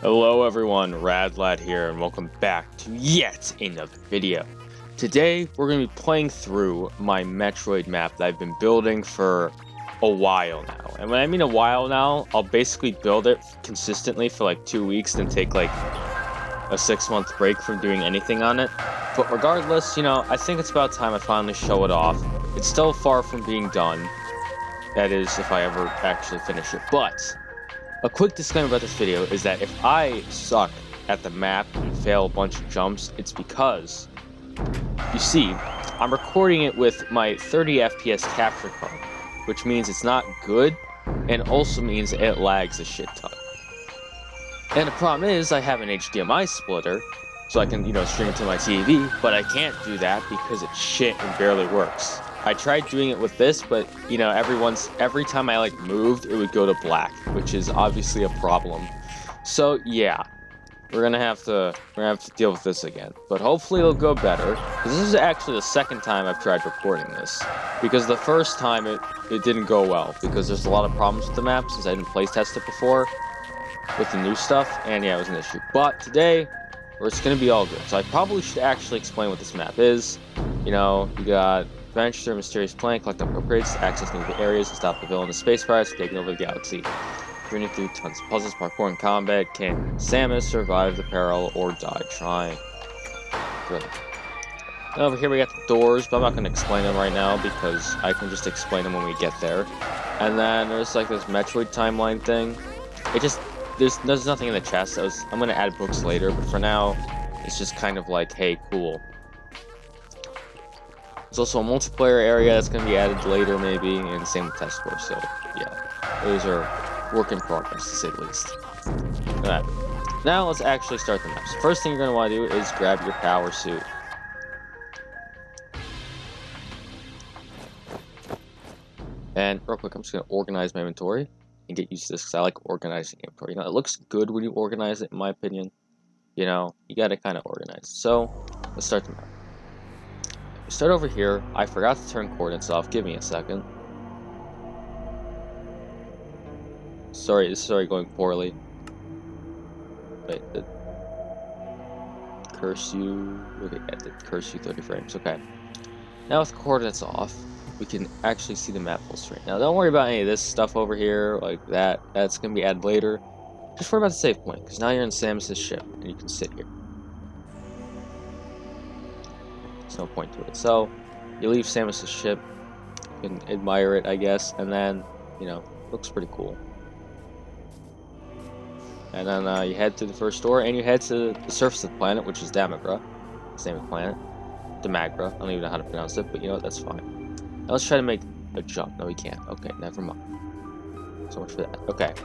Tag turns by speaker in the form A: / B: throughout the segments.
A: Hello everyone, Radlad here, and welcome back to yet another video. Today, we're going to be playing through my Metroid map that I've been building for a while now. And when I mean a while now, I'll basically build it consistently for like 2 weeks, then take like a 6-month break from doing anything on it. But regardless, I think it's about time I finally show it off. It's still far from being done. That is, if I ever actually finish it. But a quick disclaimer about this video is that if I suck at the map and fail a bunch of jumps, it's because, you see, I'm recording it with my 30 FPS capture card, which means it's not good, and also means it lags a shit ton. And the problem is, I have an HDMI splitter, so I can, stream it to my TV, but I can't do that because it's shit and barely works. I tried doing it with this, but, every time I, moved, it would go to black, which is obviously a problem. So, yeah, we're gonna have to deal with this again. But hopefully it'll go better, because this is actually the second time I've tried recording this. Because the first time it didn't go well, because there's a lot of problems with the map, since I didn't playtest it before, with the new stuff, and yeah, it was an issue. But today, it's gonna be all good. So I probably should actually explain what this map is. You got adventure through a mysterious planet, collect upgrades, access new areas, and stop the villainous space pirates from taking over the galaxy. Journey through tons of puzzles, parkour, and combat. Can Samus survive the peril or die trying? Brilliant. Over here we got the doors, but I'm not going to explain them right now because I can just explain them when we get there. And then there's this Metroid timeline thing. There's nothing in the chest. I'm going to add books later, but for now, it's just kind of hey, cool. There's also a multiplayer area that's going to be added later, maybe, and same with test scores, so, yeah. Those are work in progress, to say the least. Alright. Now, let's actually start the map. So, first thing you're going to want to do is grab your power suit. And, real quick, I'm just going to organize my inventory and get used to this, because I like organizing inventory. It looks good when you organize it, in my opinion. You got to kind of organize. So, let's start the map. Start over here. I forgot to turn coordinates off. Give me a second. Sorry, this is already going poorly. Wait, curse you. Okay, I did curse you 30 frames. Okay. Now with coordinates off, we can actually see the map full screen. Now don't worry about any of this stuff over here, like that. That's gonna be added later. Just worry about the save point, because now you're in Samus's ship, and you can sit here. There's no point to it. So, you leave Samus' ship, you can admire it, I guess, and then, looks pretty cool. And then you head to the first door, and you head to the surface of the planet, which is Damagra. Same with planet. Damagra. I don't even know how to pronounce it, but that's fine. Now let's try to make a jump. No, we can't. Okay, never mind. So much for that. Okay.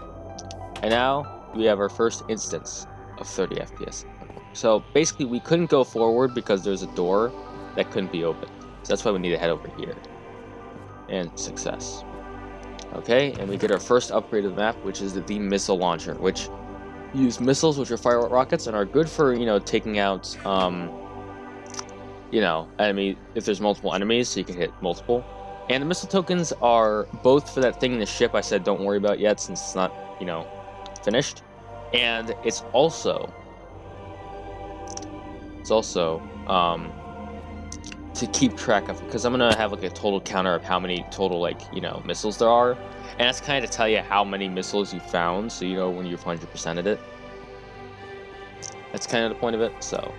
A: And now, we have our first instance of 30 FPS. So, basically, we couldn't go forward because there's a door that couldn't be opened. So that's why we need to head over here. And success. Okay, and we get our first upgrade of the map, which is the missile launcher, which use missiles, which are fire rockets, and are good for, taking out, enemy, if there's multiple enemies, so you can hit multiple. And the missile tokens are both for that thing in the ship I said don't worry about yet, since it's not, finished. And it's also, to keep track of, because I'm gonna have a total counter of how many total missiles there are, and that's kind of to tell you how many missiles you found, so when you've 100%ed it. That's kind of the point of it. So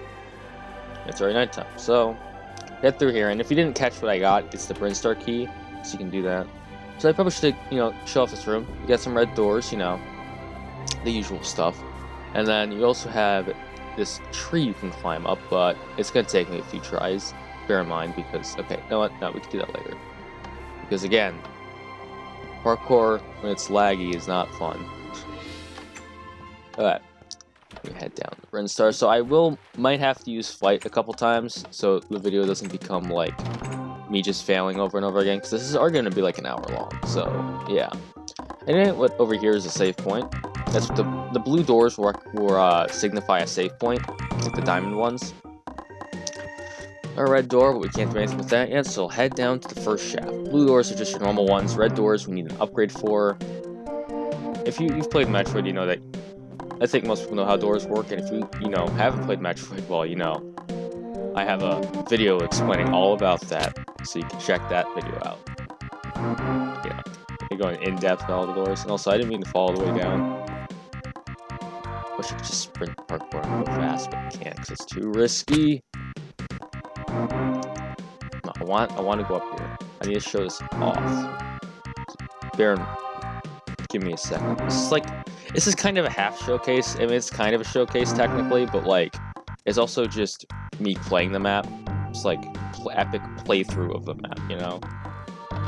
A: it's already nighttime. So head through here, and if you didn't catch what I got, it's the Brinstar key, so you can do that. So I probably should show off this room. You got some red doors, the usual stuff, and then you also have this tree you can climb up, but it's gonna take me a few tries. Bear in mind, because okay, you know what? No, we can do that later. Because again, parkour when it's laggy is not fun. Alright, we head down to Brinstar. So I might have to use flight a couple times, so the video doesn't become me just failing over and over again. Because this is already gonna be an hour long. So yeah. And what over here is a save point. That's what the blue doors will signify a save point, like the diamond ones. A red door, but we can't do anything with that yet, so head down to the first shaft. Blue doors are just your normal ones. Red doors we need an upgrade for. If you've played Metroid, you know that I think most people know how doors work, and if you know, haven't played Metroid, well, you know, I have a video explaining all about that, so you can check that video out. Yeah, you're going in depth with all the doors, and also I didn't mean to fall all the way down. Wish I could just sprint parkour and go fast, but I can't because it's too risky. No, I want to go up here. I need to show this off. Baron, give me a second. This is kind of a half showcase. I mean, it's kind of a showcase technically, but like, it's also just me playing the map. It's like epic playthrough of the map, you know?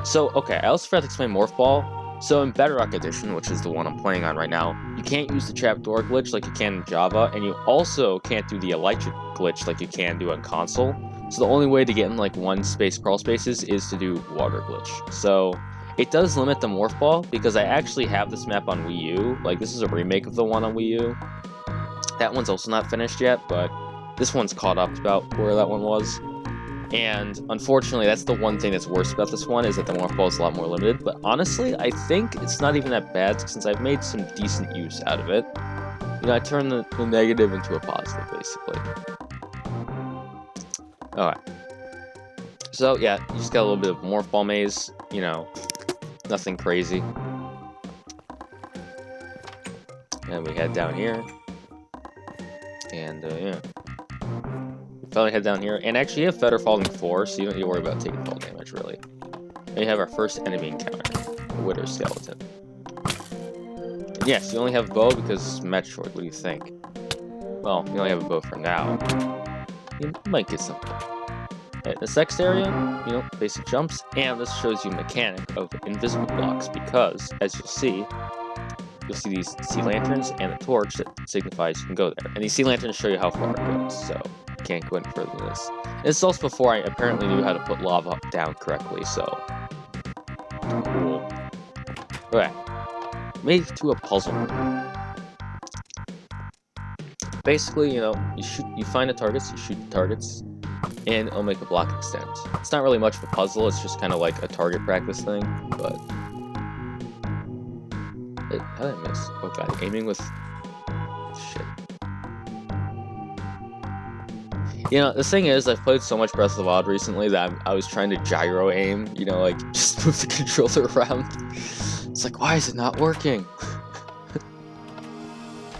A: So, okay, I also forgot to explain Morph Ball. So in Bedrock Edition, which is the one I'm playing on right now, you can't use the trapdoor glitch like you can in Java, and you also can't do the electric glitch like you can do on console. So the only way to get in like one space crawl spaces is to do water glitch. So it does limit the Morph Ball, because I actually have this map on Wii U. Like, this is a remake of the one on Wii U. That one's also not finished yet, but this one's caught up about where that one was. And unfortunately, that's the one thing that's worse about this one, is that the Morph Ball is a lot more limited. But honestly, I think it's not even that bad, since I've made some decent use out of it. You know, I turned the negative into a positive, basically. Alright. So, yeah, you just got a little bit of Morph Ball maze, you know, nothing crazy. And we head down here. And, yeah. Finally head down here, and actually you have Feather Falling 4, so you don't need to worry about taking fall damage, really. And you have our first enemy encounter, the Wither Skeleton. And yes, you only have a bow because Metroid, what do you think? Well, you only have a bow for now. You might get something. Right, this next area, you know, basic jumps, and this shows you a mechanic of invisible blocks, because, as you'll see these sea lanterns and a torch that signifies you can go there. And these sea lanterns show you how far it goes, so you can't go any further than this. And this is also before I apparently knew how to put lava down correctly, so cool. Okay, made it to a puzzle. Basically, you know, you find the targets, you shoot the targets, and it'll make a block extend. It's not really much of a puzzle, it's just kind of like a target practice thing, but how did I miss? Oh god, aiming with shit. You know, the thing is, I've played so much Breath of the Wild recently that I was trying to gyro aim, you know, like, just move the controller around. It's like, why is it not working?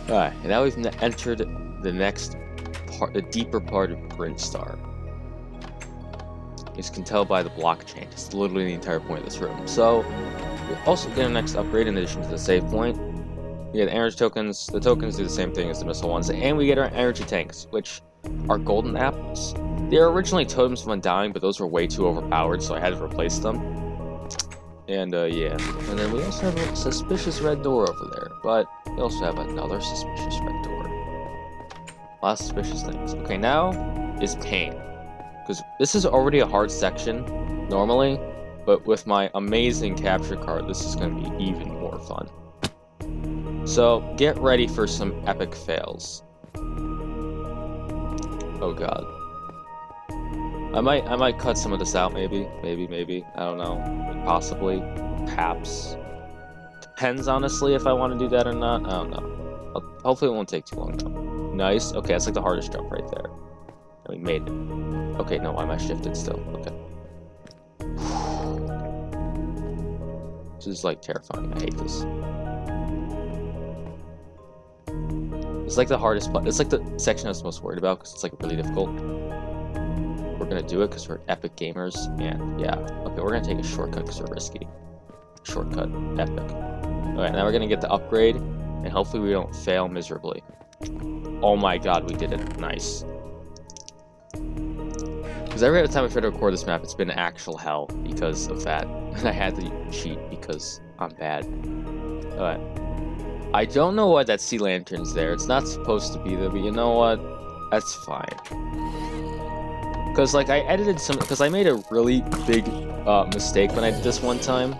A: Alright, and now we've entered the next part, the deeper part of Brinstar. You can tell by the block change. It's literally the entire point of this room. So, we also get our next upgrade in addition to the save point. We get energy tokens. The tokens do the same thing as the missile ones. And we get our energy tanks, which are golden apples. They were originally totems of undying, but those were way too overpowered, so I had to replace them. And, yeah. And then we also have a suspicious red door over there. But we also have another suspicious red door. A lot of suspicious things. Okay, now is pain. Because this is already a hard section, normally. But with my amazing capture card, this is going to be even more fun. So, get ready for some epic fails. Oh god. I might cut some of this out, maybe. Maybe. I don't know. Possibly. Perhaps. Depends, honestly, if I want to do that or not. I don't know. Hopefully it won't take too long, though. Nice. Okay, that's like the hardest jump right there. And we made it. Okay, no, why am I shifted still? Okay. This is like terrifying. I hate this. It's like the hardest part. It's like the section I was most worried about because it's like really difficult. We're gonna do it because we're epic gamers, and yeah. Okay, we're gonna take a shortcut because we're risky. Shortcut, epic. Alright, now we're gonna get the upgrade, and hopefully we don't fail miserably. Oh my god, we did it. Nice. Because every other time I try to record this map, it's been actual hell because of that. And I had to cheat because I'm bad. Alright. I don't know why that sea lantern's there. It's not supposed to be there, but you know what? That's fine. Because, like, I edited some... Because I made a really big mistake when I did this one time.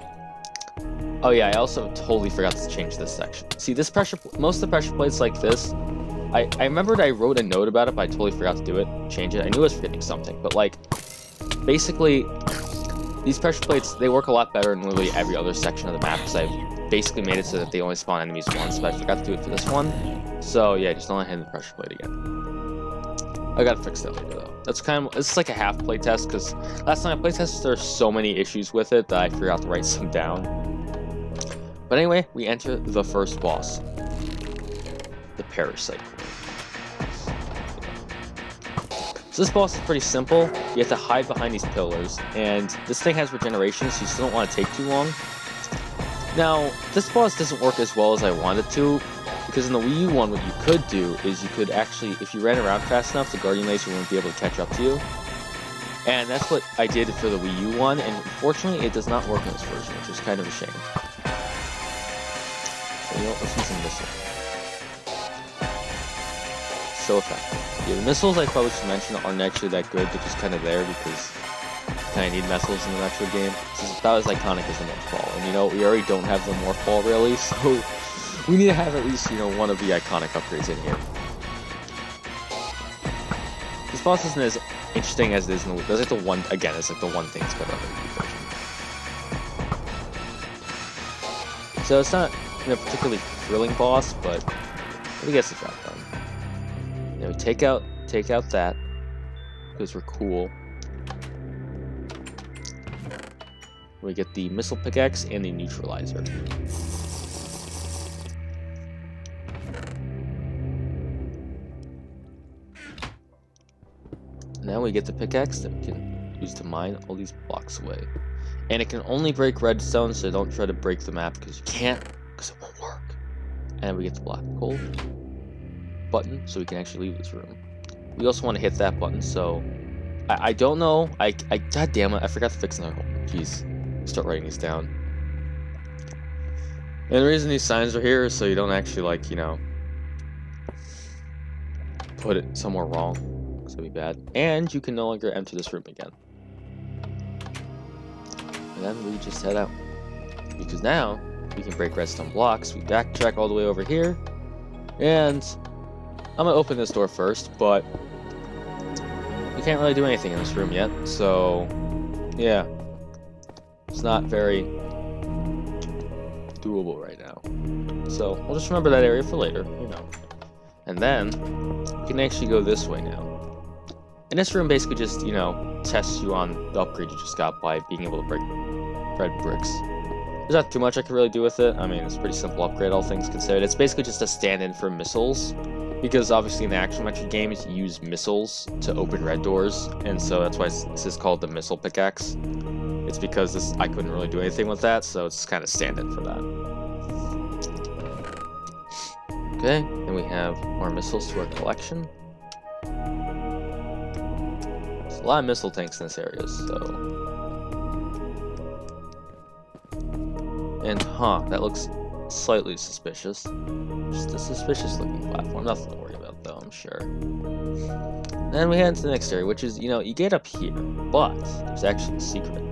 A: Oh yeah, I also totally forgot to change this section. See, this pressure... Most of the pressure plates like this... I remembered I wrote a note about it, but I totally forgot to do it. Change it. I knew I was forgetting something, but, like... Basically... These pressure plates, they work a lot better in literally every other section of the map, because I've basically made it so that they only spawn enemies once, but I forgot to do it for this one. So yeah, just don't hit the pressure plate again. I gotta fix that later though. It's like a half playtest, because last time I playtested there are so many issues with it that I forgot to write some down. But anyway, we enter the first boss, the Parasite. So this boss is pretty simple. You have to hide behind these pillars, and this thing has regeneration, so you still don't want to take too long. Now, this boss doesn't work as well as I wanted to, because in the Wii U one, what you could do is you could actually, if you ran around fast enough, the Guardian Laser wouldn't be able to catch up to you. And that's what I did for the Wii U one, and unfortunately, it does not work in this version, which is kind of a shame. So, you know, let's use some missile. So effective. Yeah, the missiles I probably should mention aren't actually that good, they're just kind of there because you kind of need missiles in the Metroid game. This is about as iconic as the Morph Ball, and you know, we already don't have the Morph Ball really, so we need to have at least, you know, one of the iconic upgrades in here. This boss isn't as interesting as it is in the Wii. That's like the one, again, it's like the one thing that's better than the Wii version. So it's not, you know, particularly thrilling boss, but it gets the job done. Then we take out that because we're cool. We get the missile pickaxe and the neutralizer. Now we get the pickaxe that we can use to mine all these blocks away. And it can only break redstone, so don't try to break the map because you can't, because it won't work. And we get the black coal button, so we can actually leave this room. We also want to hit that button, so I don't know. God damn it, I forgot to fix another hole. Jeez, start writing these down. And the reason these signs are here is so you don't actually, like, you know, put it somewhere wrong. It's gonna be bad. And you can no longer enter this room again. And then we just head out. Because now we can break redstone blocks. We backtrack all the way over here. And I'm gonna open this door first, but we can't really do anything in this room yet, so yeah, it's not very doable right now. So we'll just remember that area for later, you know. And then we can actually go this way now. And this room basically just, you know, tests you on the upgrade you just got by being able to break red bricks. There's not too much I can really do with it. I mean, it's a pretty simple upgrade, all things considered. It's basically just a stand-in for missiles. Because obviously in the actual Metroid games, you use missiles to open red doors, and so that's why this is called the missile pickaxe. It's because I couldn't really do anything with that, so it's kind of stand-in for that. Okay, and we have more missiles to our collection. There's a lot of missile tanks in this area, so... And, that looks slightly suspicious. Just a suspicious looking platform, nothing to worry about though, I'm sure. Then we head into the next area, which is, you know, you get up here, but there's actually a secret.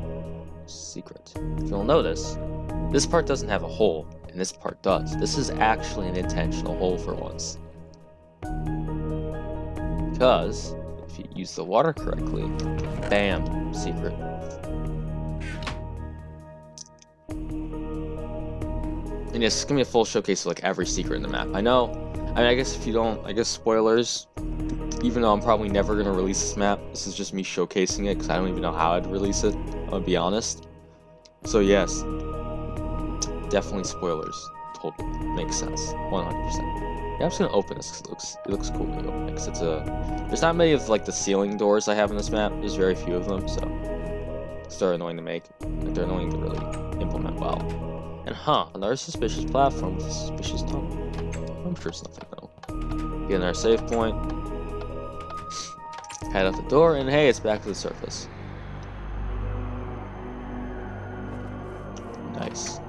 A: If you'll notice, this part doesn't have a hole, and this part does. This is actually an intentional hole for once. Because, if you use the water correctly, bam, secret. And yes, it's gonna be a full showcase of like every secret in the map. I know, I guess if you don't, I guess spoilers, even though I'm probably never gonna release this map, this is just me showcasing it because I don't even know how I'd release it, I'm gonna be honest. So yes, definitely spoilers, totally, makes sense, 100%. Yeah, I'm just gonna open this because it looks cool when you open it, because there's not many of like the ceiling doors I have in this map, there's very few of them, so they're annoying to make, like they're annoying to really implement well. And another suspicious platform with a suspicious tunnel. I'm sure it's nothing though. Get in our save point. Head out the door, and hey, it's back to the surface. Nice.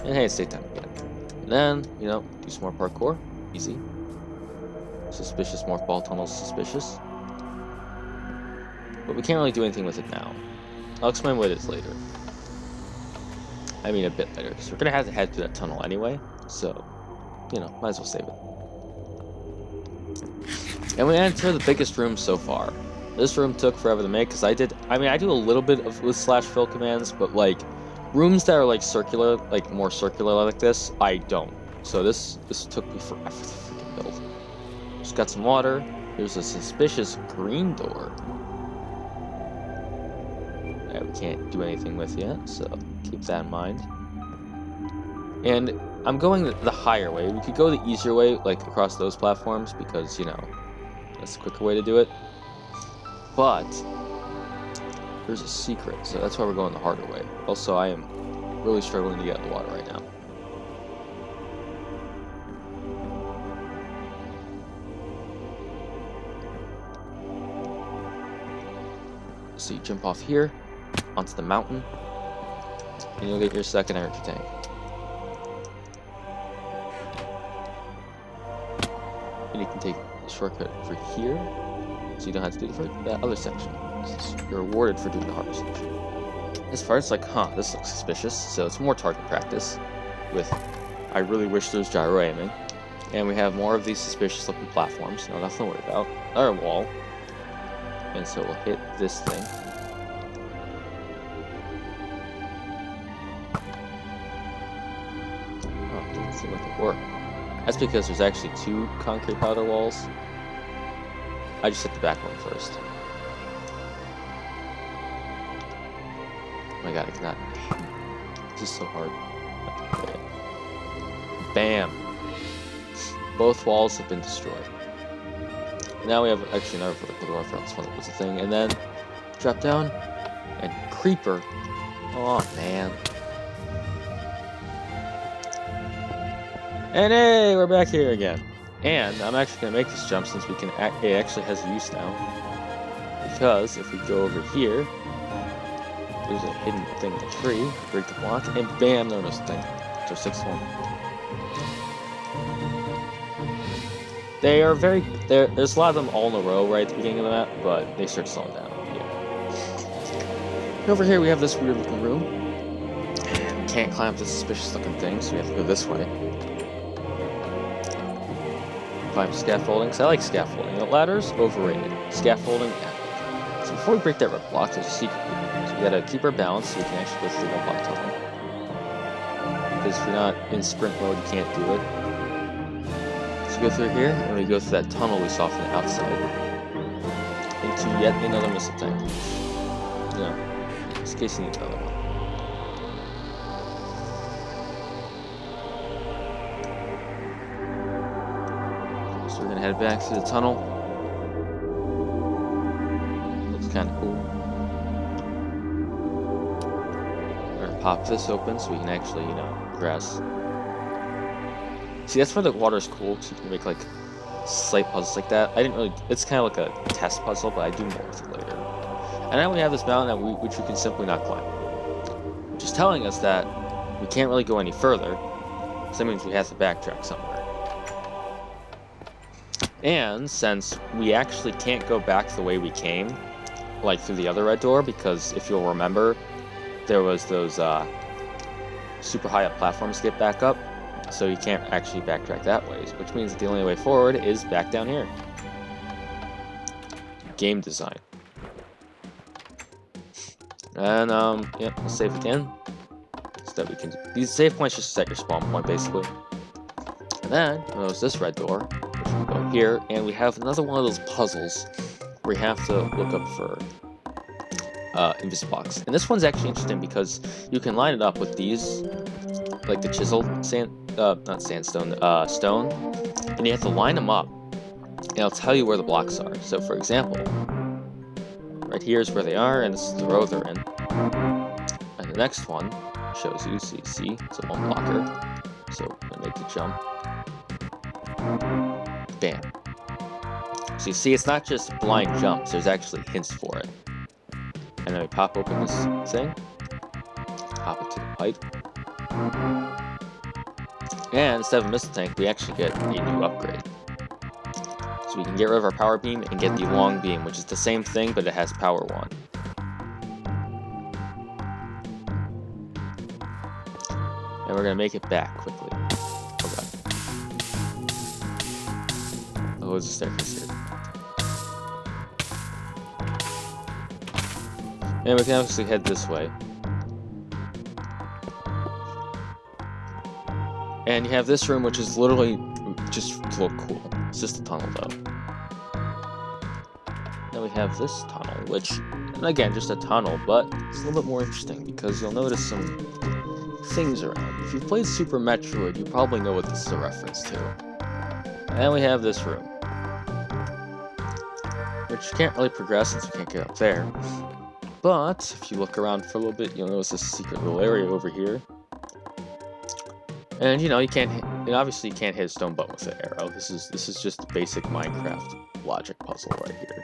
A: And hey, it's daytime again. And then, you know, do some more parkour. Easy. Suspicious morph ball tunnel's suspicious. But we can't really do anything with it now. I'll explain what it is later. I mean a bit later, because we're going to have to head through that tunnel anyway, so, you know, might as well save it. And we enter the biggest room so far. This room took forever to make, because I do a little bit of with /fill commands, but like, Rooms that are like circular, like more circular like this, I don't. So this took me forever to freaking build. Just got some water. There's a suspicious green door that we can't do anything with yet, so keep that in mind. And I'm going the higher way. We could go the easier way, like across those platforms, because, you know, that's a quicker way to do it. But there's a secret, so that's why we're going the harder way. Also, I am really struggling to get in the water right now. So you jump off here onto the mountain, and you'll get your second energy tank. And you can take the shortcut for here, so you don't have to do that other section. You're rewarded for doing the harder section. As far as like, this looks suspicious, so it's more target practice with, I really wish there's gyro aiming. And we have more of these suspicious looking platforms, no, nothing to worry about. Another wall. And so we'll hit this thing. Oh, it doesn't seem like it worked. That's because there's actually 2 concrete powder walls. I just hit the back one first. Oh my god, I cannot. This is so hard. Okay. Bam! Both walls have been destroyed. Now we have actually another vertical door. I forgot this one was a thing. And then drop down and creeper. Oh man. And hey, we're back here again. And I'm actually gonna make this jump since we can. It actually has use now. Because if we go over here, there's a hidden thing in the tree. Break the block, and bam, there was a thing. So 6-1. They are very. There's a lot of them all in a row right at the beginning of the map, but they start slowing down. Yeah. And over here we have this weird looking room. And we can't climb up this suspicious looking thing, so we have to go this way. Climb scaffolding, because I like scaffolding. The ladders, overrated. Scaffolding, epic. So before we break that red block, there's a secret here. So we gotta keep our balance so we can actually go through the 1 block tunnel. Because if you're not in sprint mode, you can't do it. Go through here, and we go through that tunnel we saw from the outside into yet another missile tank. You know, just in case you need another one. So we're gonna head back through the tunnel. Looks kind of cool. We're gonna pop this open so we can actually, you know, progress. See, that's where the water's cool, because you can make, like, slight puzzles like that. I didn't really... It's kind of like a test puzzle, but I do more with it later. And now we have this mountain which we can simply not climb. Which is telling us that we can't really go any further, so that means we have to backtrack somewhere. And since we actually can't go back the way we came, like through the other red door, because if you'll remember, there was those super high up platforms to get back up. So you can't actually backtrack that way, which means that the only way forward is back down here. Game design. And, yep, let's save again. So that we can... These save points just set your spawn point, basically. And then, there's this red door, which will go here, and we have another one of those puzzles where we have to look up for Invisblocks. And this one's actually interesting because you can line it up with these, like the chiseled not sandstone, stone, and you have to line them up, and it'll tell you where the blocks are. So, for example, right here is where they are, and this is the row they're in. And the next one shows you, so you see, it's a 1 blocker. So, I'm gonna make the jump. Bam. So you see, it's not just blind jumps, there's actually hints for it. And then we pop open this thing, pop it to the pipe. And instead of a missile tank, we actually get a new upgrade. So we can get rid of our power beam and get the long beam, which is the same thing, but it has power 1. And we're gonna make it back quickly. Oh god. Oh, there's a staircase here. And we can actually head this way. And you have this room, which is literally just to look cool. It's just a tunnel, though. Then we have this tunnel, which, and again, just a tunnel, but it's a little bit more interesting because you'll notice some things around. If you've played Super Metroid, you probably know what this is a reference to. And we have this room, which you can't really progress since you can't get up there. But if you look around for a little bit, you'll notice this secret little area over here. And you know, you can't hit, and obviously you can't hit a stone button with an arrow. This is just a basic Minecraft logic puzzle right here.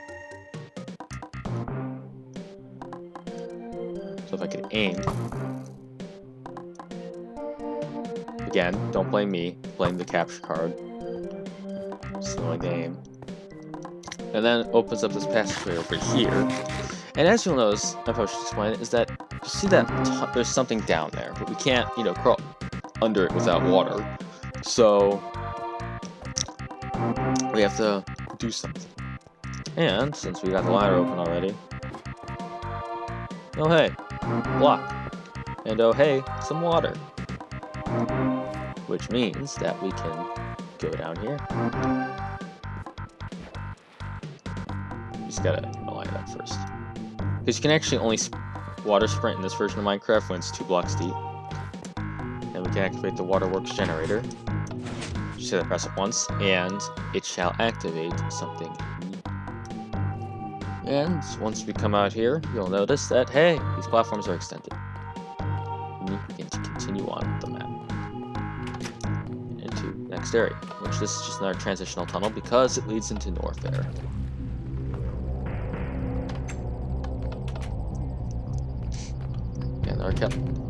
A: So if I could aim, again, don't blame me, blame the capture card. It's annoying to aim. And then it opens up this passageway over here. And as you'll notice, I probably should explain it, is that you see that there's something down there, but we can't, you know, crawl under it without water. So we have to do something. And since we got the ladder open already, oh hey, block. And oh hey, some water. Which means that we can go down here. Just gotta align it up first. Because you can actually only water sprint in this version of Minecraft when it's 2 blocks deep. And we can activate the waterworks generator. Just hit that, press it once, and it shall activate something. And once we come out here, you'll notice that, hey, these platforms are extended. And you can continue on with the map into the next area, which this is just another transitional tunnel because it leads into Norfair. And our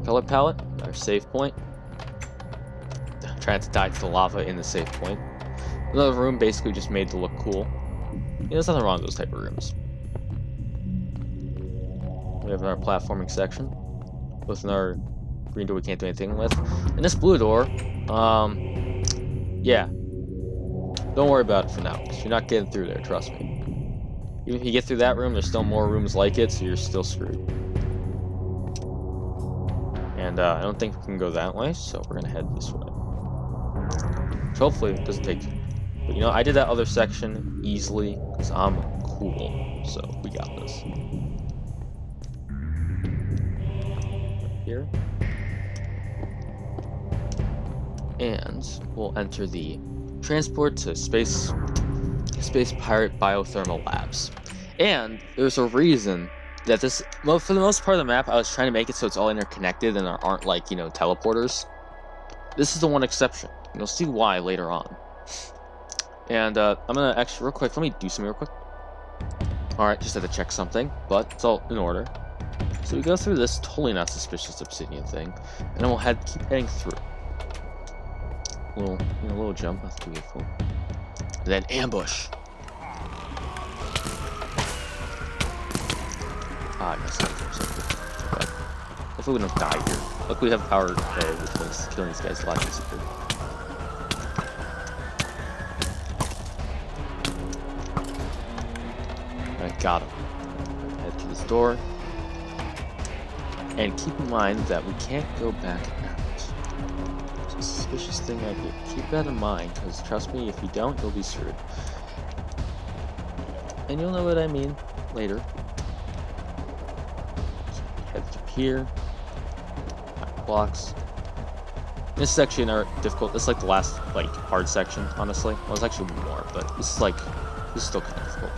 A: color palette, our save point. I'm trying to die to the lava in the save point. Another room basically just made to look cool. Yeah, there's nothing wrong with those type of rooms. We have our platforming section with another green door we can't do anything with. And this blue door, yeah, don't worry about it for now, because you're not getting through there, trust me. Even if you get through that room, there's still more rooms like it, so you're still screwed. And I don't think we can go that way, so we're gonna head this way. Which hopefully it doesn't take. But you know, I did that other section easily because I'm cool, so we got this. Right here. And we'll enter the transport to space pirate biothermal labs. And there's a reason that this, well, for the most part of the map, I was trying to make it so it's all interconnected and there aren't, like, you know, teleporters. This is the one exception. You'll see why later on. And I'm gonna actually, real quick, let me do something real quick. Alright, just had to check something, but it's all in order. So we go through this totally not suspicious obsidian thing, and then we'll keep heading through. Little jump, that's beautiful. And then ambush. I messed up for a second. But hopefully we don't die here. Look, we have power there, which makes killing these guys a lot easier. Alright, got him. Head to this door. And keep in mind that we can't go back out. It's a suspicious thing I did. Keep that in mind, because trust me, if you don't, you'll be screwed. And you'll know what I mean later. Head through here. Blocks. This is actually another difficult. This is like the last, like, hard section, honestly. Well, it's actually more, but this is still kind of difficult.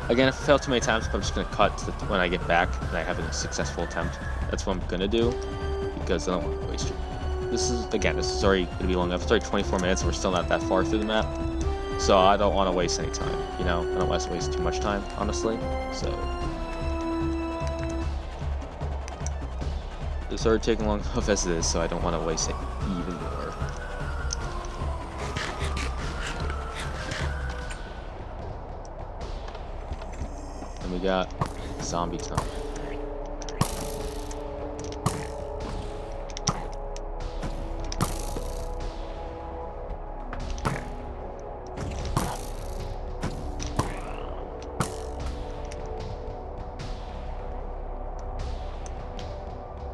A: Again, if I fail too many times, I'm just gonna cut to when I get back and I have a successful attempt. That's what I'm gonna do, because I don't want to waste it. This is already gonna be long enough. It's already 24 minutes, and we're still not that far through the map. So I don't want to waste any time, you know? I don't want to waste too much time, honestly. So it's already taking long enough as it is, so I don't want to waste it even more. And we got zombie time.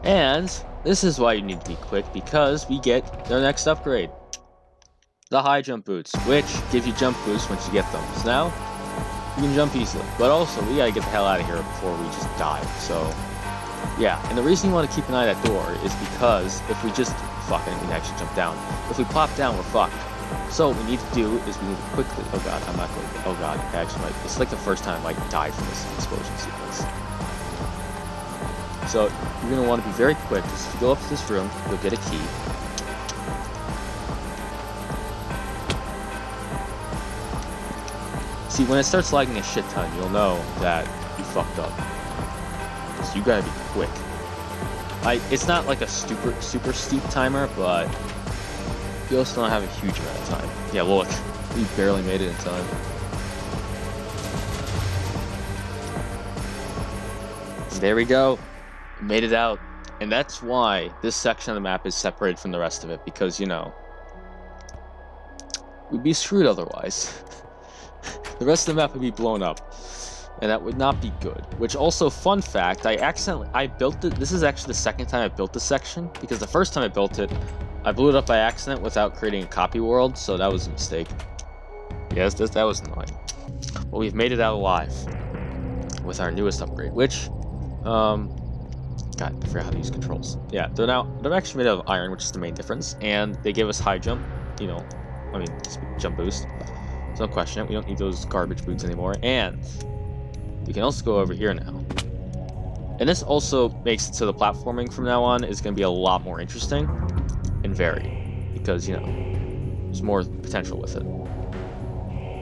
A: And This is why you need to be quick, because we get their next upgrade. The high jump boots, which give you jump boosts once you get them. So now, you can jump easily. But also, we gotta get the hell out of here before we just die. So, yeah. And the reason you want to keep an eye on that door is because if we just... Fuck, I didn't mean to actually jump down. If we pop down, we're fucked. So what we need to do is we need to quickly... Oh god, I'm not going to... Oh god, I actually might... It's like the first time I died from this explosion sequence. So, you're going to want to be very quick, because if you go up to this room, you'll get a key. See, when it starts lagging a shit ton, you'll know that you fucked up. So you gotta be quick. It's not like a super steep timer, but you also don't have a huge amount of time. Yeah, look, we barely made it in time. There we go. We made it out. And that's why this section of the map is separated from the rest of it, because, you know, we'd be screwed otherwise. The rest of the map would be blown up. And that would not be good. Which also, fun fact, I built it. This is actually the second time I built this section, because the first time I built it, I blew it up by accident without creating a copy world, so that was a mistake. Yes, that was annoying. Well, we've made it out alive with our newest upgrade, which, God, I forgot how to use controls. Yeah, they're actually made out of iron, which is the main difference, and they give us high jump, you know, jump boost. So don't question it, we don't need those garbage boots anymore, and we can also go over here now. And this also makes it so the platforming from now on is going to be a lot more interesting and varied, because, you know, there's more potential with it.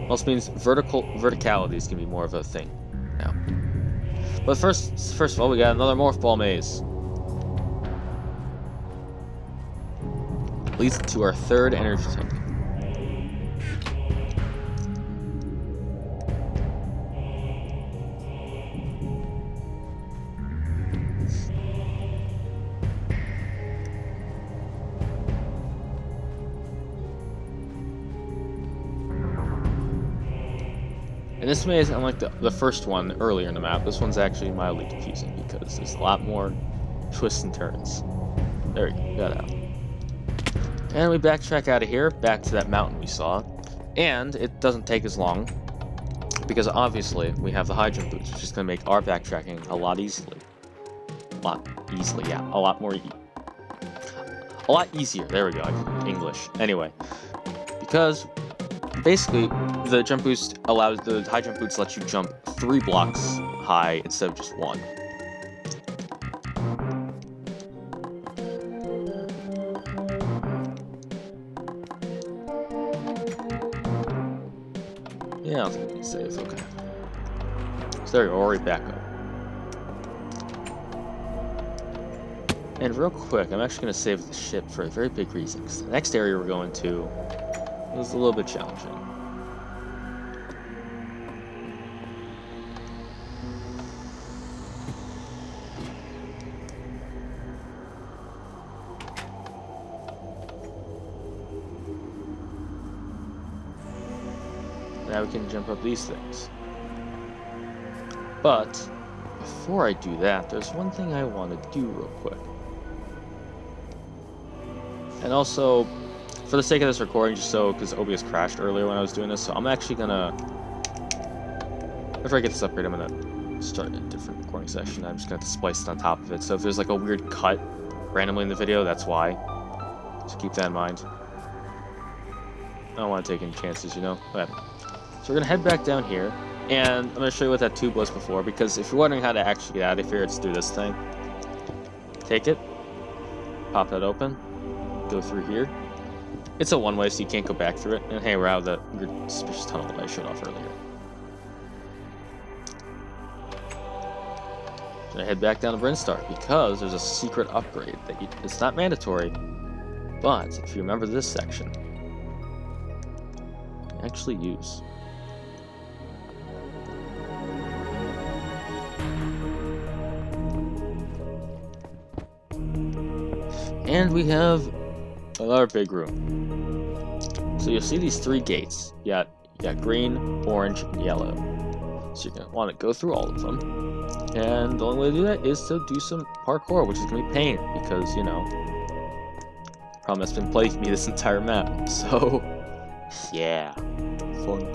A: Also means verticality is going to be more of a thing now. But first of all, we got another morph ball maze. Leads to our third energy tank. And this maze, unlike the first one earlier in the map, this one's actually mildly confusing because there's a lot more twists and turns. There we go, got out. And we backtrack out of here, back to that mountain we saw. And it doesn't take as long, because obviously we have the high jump boots, which is going to make our backtracking a lot easier. A lot easier, there we go, English. Anyway, because basically, the jump boost allows the high jump boots let you jump 3 blocks high instead of just 1. Yeah, I think it's safe. Okay. So there you go, already back up. And real quick, I'm actually going to save the ship for a very big reason, because the next area we're going to is a little bit challenging. Now we can jump up these things. But before I do that, there's one thing I want to do real quick. And also, for the sake of this recording, just so, because OBS crashed earlier when I was doing this, so I'm actually gonna, after I get this upgrade, I'm gonna start a different recording session. I'm just gonna have to splice it on top of it. So if there's like a weird cut randomly in the video, that's why. So keep that in mind. I don't want to take any chances, you know? Okay. So we're gonna head back down here, and I'm gonna show you what that tube was before, because if you're wondering how to actually get out of here, it's through this thing. Take it, pop that open, go through here. It's a one-way, so you can't go back through it. And hey, we're out of the weird suspicious tunnel that I showed off earlier. So I head back down to Brinstar, because there's a secret upgrade that it's not mandatory, but if you remember this section, you actually use. And we have another big room. So you'll see these 3 gates. You got green, orange, and yellow. So you're gonna want to go through all of them. And the only way to do that is to do some parkour, which is gonna be pain, because, you know, problem that's been plaguing me this entire map. So, yeah, fun.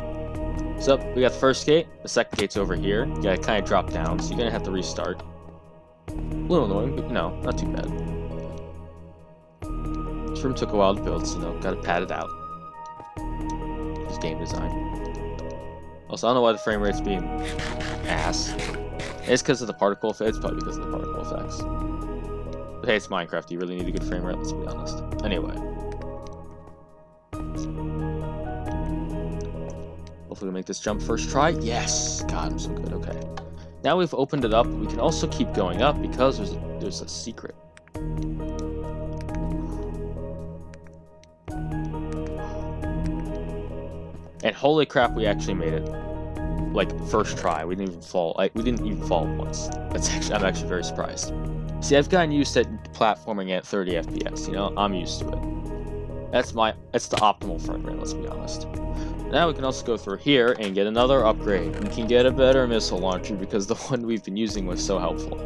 A: So, we got the first gate, the second gate's over here. You gotta kind of drop down, so you're gonna have to restart. A little annoying, but no, not too bad. This room took a while to build, so, you know, gotta pad it out. Just game design. Also, I don't know why the frame rate's being ass. It's because of the particle effects. It's probably because of the particle effects. But hey, it's Minecraft. You really need a good frame rate, let's be honest. Anyway. Hopefully we make this jump first try. Yes! God, I'm so good. Okay. Now we've opened it up. We can also keep going up because there's a secret. And holy crap, we actually made it. Like, first try. We didn't even fall. We didn't even fall once. I'm actually very surprised. See, I've gotten used to platforming at 30 FPS, you know? I'm used to it. It's the optimal frame rate, let's be honest. Now we can also go through here and get another upgrade. We can get a better missile launcher because the one we've been using was so helpful.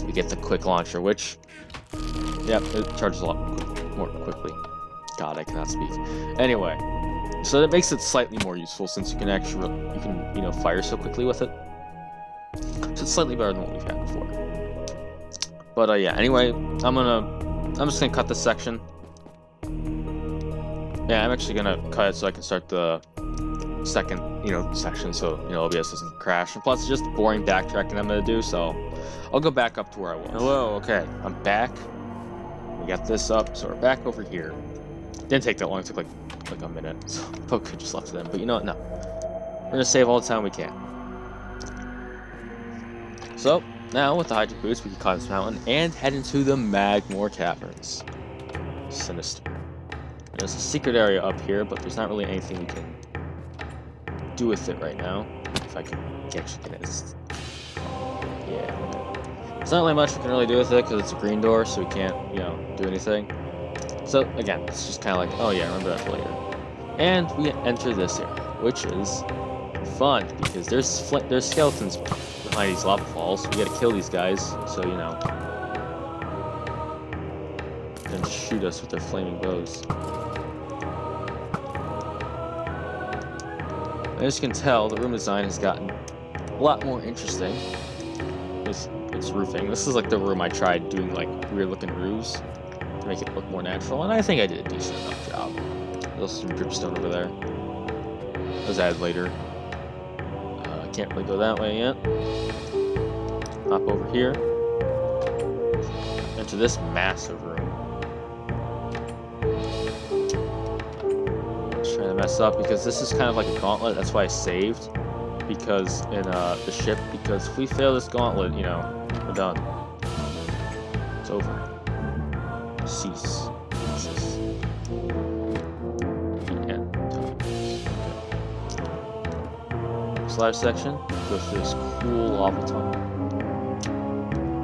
A: We get the quick launcher, which, yep, it charges a lot more quickly. God, I cannot speak. Anyway, so that makes it slightly more useful since you can you know, fire so quickly with it. So it's slightly better than what we've had before. But yeah, anyway, I'm just gonna cut this section. Yeah, I'm actually gonna cut it so I can start the second, you know, section, so, you know, OBS doesn't crash. And plus, it's just boring backtracking I'm gonna do, so I'll go back up to where I was. Hello, okay, I'm back. We got this up, so we're back over here. Didn't take that long, it took like a minute, so I probably could just left it in, but you know what, no. We're gonna save all the time we can. So, now with the Hydro Boots, we can climb this mountain and head into the Magmor Caverns. Sinister. There's a secret area up here, but there's not really anything we can do with it right now. If I can actually get it. Yeah. There's not really much we can really do with it because it's a green door, so we can't, you know, do anything. So, again, it's just kind of like, oh yeah, remember that for later. And we enter this area, which is fun because there's skeletons behind these lava falls. We gotta kill these guys, so, you know, and shoot us with their flaming bows. As you can tell, the room design has gotten a lot more interesting. It's roofing. This is like the room I tried doing like weird looking roofs to make it look more natural, and I think I did a decent enough job. There's some dripstone over there. That was added later. I can't really go that way yet. Hop over here. Into this massive room. Trying to mess up because this is kind of like a gauntlet. That's why I saved, because in the ship, because if we fail this gauntlet, you know, we're done. It's over. Cease. The end. Slide section. Go through this cool lava tunnel.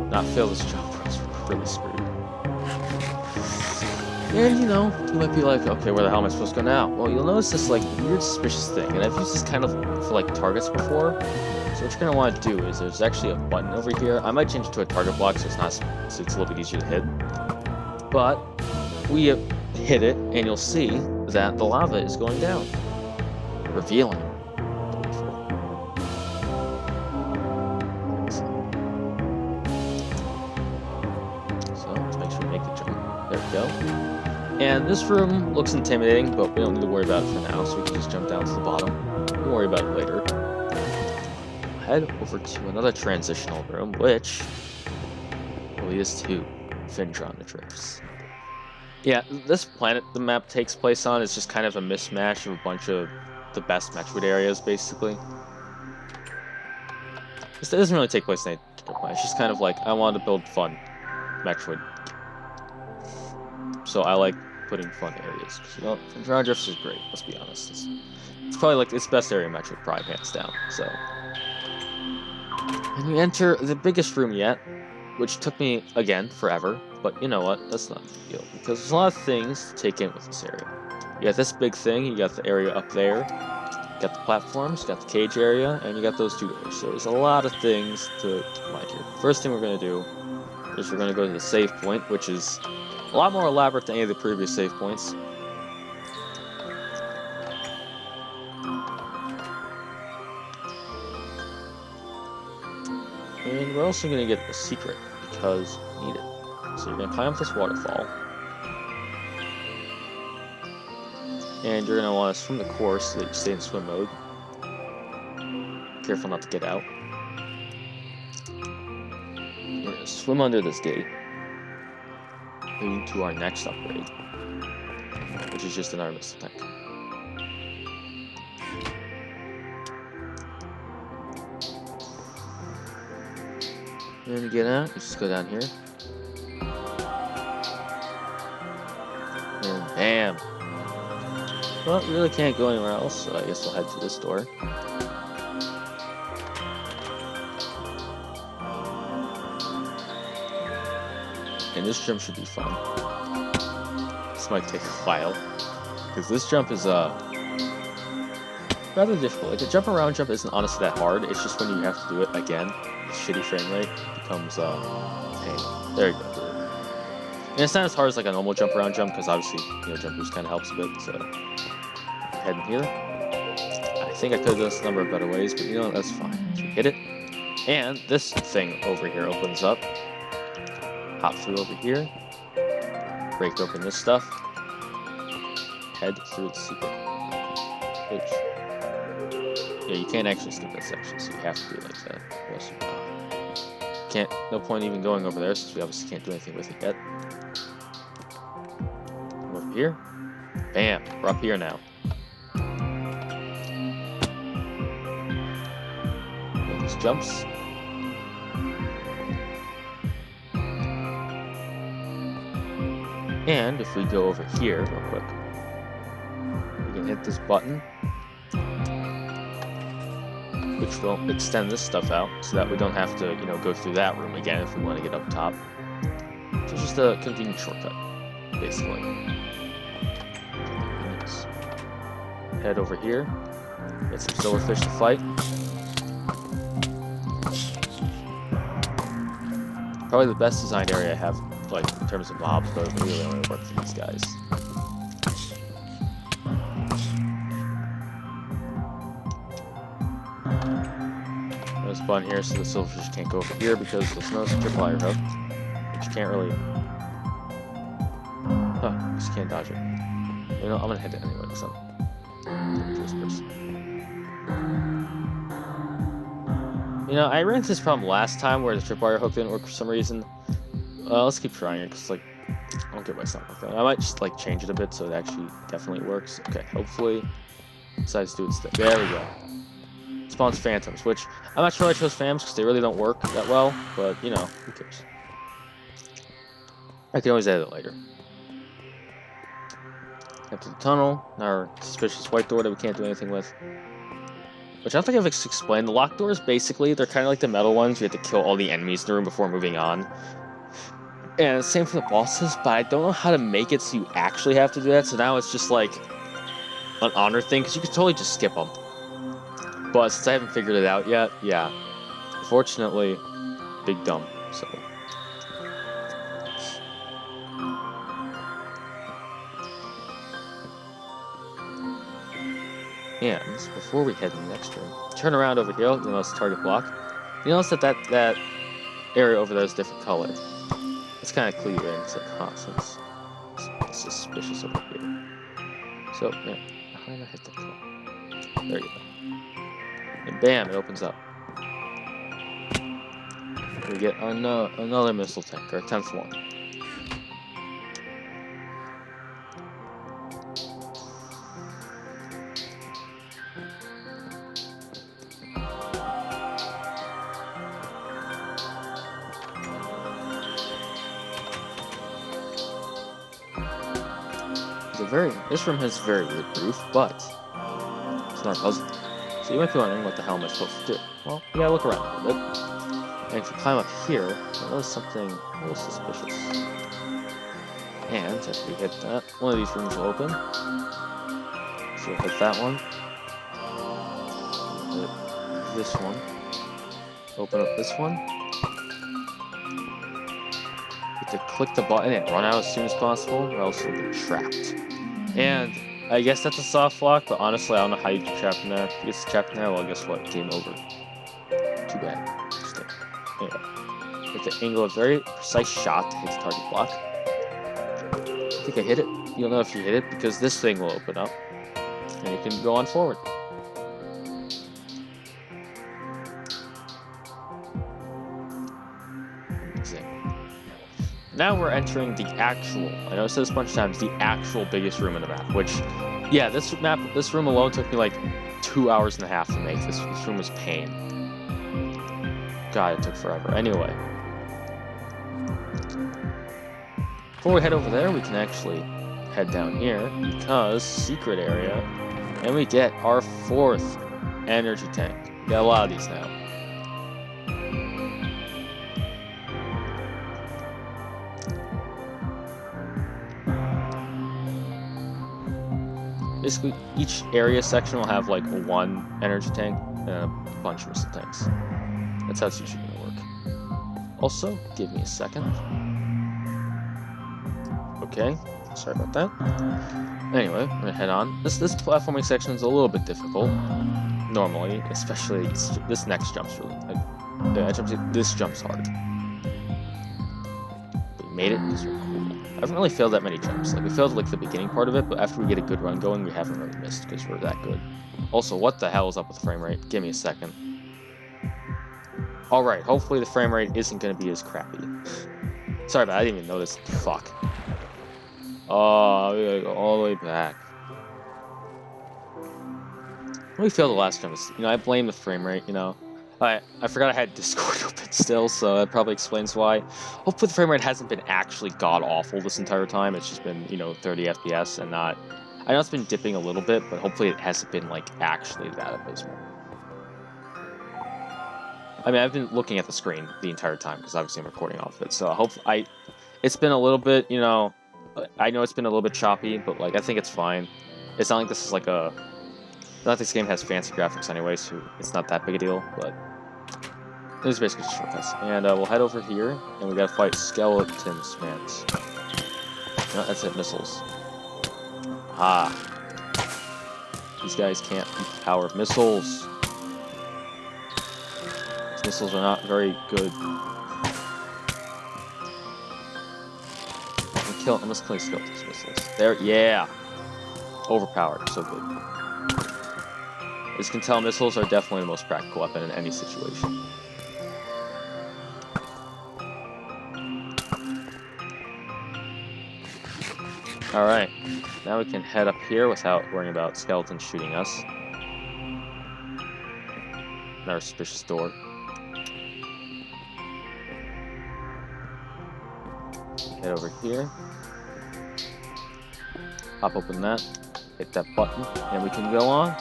A: Not fail this jump. It's really screwed. And, you know, you might be like, okay, where the hell am I supposed to go now? Well, you'll notice this, like, weird suspicious thing, and I've used this kind of for, like, targets before. So what you're going to want to do is there's actually a button over here. I might change it to a target block so it's a little bit easier to hit. But we hit it, and you'll see that the lava is going down. Revealing. So, let's make sure we make the jump. There we go. And this room looks intimidating, but we don't need to worry about it for now, so we can just jump down to the bottom. We'll worry about it later. We'll head over to another transitional room, which will lead us to Phendrana Drifts. Yeah, this planet the map takes place on is just kind of a mismatch of a bunch of the best Metroid areas, basically. It doesn't really take place in a particular planet. It's just kind of like, I wanted to build fun Metroid. So I like putting fun areas. You know, Phendrana Drifts is great, let's be honest. It's probably like its best area Metroid, probably hands down. So, and we enter the biggest room yet, which took me, again, forever. But you know what? That's not a big deal, because there's a lot of things to take in with this area. You got this big thing, you got the area up there, got the platforms, got the cage area, and you got those 2 doors. So there's a lot of things to keep in mind here. First thing we're going to do is we're going to go to the save point, which is a lot more elaborate than any of the previous save points. And we're also going to get a secret because we need it. So you're going to climb up this waterfall. And you're going to want to swim the course so that you stay in swim mode. Careful not to get out. You're going to swim under this gate, leading to our next upgrade, which is just another missile tank. And to get out, you just go down here. And bam! Well, you really can't go anywhere else, so I guess we'll head to this door. And this jump should be fun. This might take a while, because this jump is rather difficult. Like, the jump around jump isn't honestly that hard, it's just when you have to do it again, the shitty frame rate becomes pain. There you go. And it's not as hard as like a normal jump around jump, because obviously, you know, jump boost kind of helps a bit, so head in here. I think I could have done this a number of better ways, but you know, that's fine. So we hit it. And this thing over here opens up. Hop through over here. Break open this stuff. Head through the secret. Yeah, you can't actually skip that section, so you have to do it like that. Or else you can't. No point even going over there, since we obviously can't do anything with it yet. Over here. Bam! We're up here now. Make these jumps. And if we go over here real quick, we can hit this button, which will extend this stuff out so that we don't have to, you know, go through that room again if we want to get up top. So it's just a convenient shortcut, basically. Let's head over here, get some silverfish to fight. Probably the best designed area I have, like, in terms of mobs, but it really only works for these guys. There's a button here so the silverfish can't go over here because there's no triple wire hook, which you can't really... Huh, just can't dodge it. You know, I'm gonna hit it anyway, so... This person. You know, I ran into this problem last time where the tripwire hook didn't work for some reason. Let's keep trying it, because, like, I don't get why it's not like that. I might just, like, change it a bit so it actually definitely works. Okay, hopefully it decides to do its thing. There we go. Spawns phantoms, which I'm not sure I chose phantoms because they really don't work that well, but, you know, who cares? I can always edit it later. Up to the tunnel, our suspicious white door that we can't do anything with. Which I don't think I've explained. The locked doors, basically, they're kind of like the metal ones. You have to kill all the enemies in the room before moving on. And same for the bosses, but I don't know how to make it so you actually have to do that. So now it's just like an honor thing, because you could totally just skip them. But since I haven't figured it out yet, yeah. Unfortunately, big dumb, so... And before we head to the next room, turn around over here, you'll notice the target block. You notice that area over there is a different color. It's kind of clear, and it's like, huh, since it's suspicious over here. So, yeah, how did I hit that color? There you go. And bam, it opens up. We get another missile tank, our 10th one. This room has very weird roof, but it's not a puzzle. So you might be wondering, what the hell am I supposed to do? Well, you gotta look around a little bit. And if you climb up here, you'll notice something a little suspicious. And if we hit that, one of these rooms will open. So we'll hit that one. this one. Open up this one. Have to click the button and run out as soon as possible, or else you'll get trapped. And I guess that's a soft lock, but honestly, I don't know how you get trapped in there. If you get trapped in there, well, guess what? Game over. Too bad. Anyway, you have to angle a very precise shot to hit the target block. I think I hit it. You'll know if you hit it because this thing will open up, and you can go on forward. Now we're entering the actual, I know I said this a bunch of times, the actual biggest room in the map, which, yeah, this room alone took me like 2.5 hours to make. This room was pain. God, it took forever. Anyway. Before we head over there, we can actually head down here, because secret area, and we get our 4th energy tank. We got a lot of these now. Basically, each area section will have like 1 energy tank and a bunch of missile tanks. That's how it's usually going to work. Also, give me a second. Okay, sorry about that. Anyway, we're going to head on. This platforming section is a little bit difficult. Normally, especially this next jump's really this jump's hard. But we made it because we're cool. I haven't really failed that many jumps. Like, we failed like the beginning part of it, but after we get a good run going, we haven't really missed because we're that good. Also, what the hell is up with the frame rate? Give me a second. Alright, hopefully the frame rate isn't going to be as crappy. Sorry, but I didn't even notice. Fuck. Oh, we gotta go all the way back. We failed the last jump. I blame the frame rate, I forgot I had Discord open still, so that probably explains why. Hopefully the frame rate hasn't been actually god-awful this entire time. It's just been, 30 FPS and not... I know it's been dipping a little bit, but hopefully it hasn't been, actually that abysmal. I mean, I've been looking at the screen the entire time, because obviously I'm recording off of it, so it's been a little bit, I know it's been a little bit choppy, but, I think it's fine. It's not like this is, not that this game has fancy graphics anyway, so it's not that big a deal, but... This is basically just shortcuts. And we'll head over here, and we gotta fight skeleton spams. No, that's it, missiles. Ah. These guys can't beat the power of missiles. These missiles are not very good. I'm just killing skeleton missiles. There, yeah! Overpowered, so good. As you can tell, missiles are definitely the most practical weapon in any situation. Alright, now we can head up here without worrying about skeletons shooting us. Another suspicious door. Head over here. Pop open that. Hit that button, and we can go on.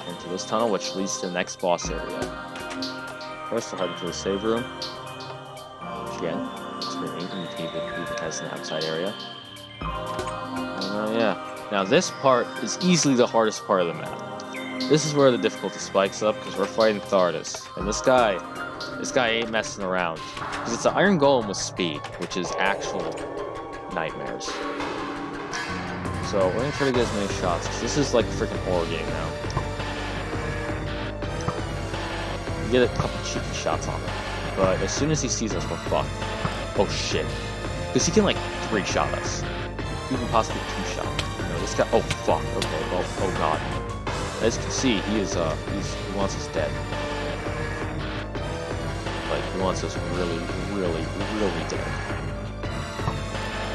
A: Into this tunnel, which leads to the next boss area. First, we'll head into the save room. Again, it's really neat, and even has an outside area. Yeah. Now this part is easily the hardest part of the map. This is where the difficulty spikes up, because we're fighting Thardus. And this guy ain't messing around. Because it's an iron golem with speed, which is actual nightmares. So we're gonna try to get as many shots, because this is like a freaking horror game now. You get a couple cheeky shots on him. But as soon as he sees us, we're fucked. Oh shit. Because he can, 3-shot us. Even possibly 2-shot. This guy... Oh, fuck. Okay, oh god. As you can see, he wants us dead. He wants us really, really, really dead.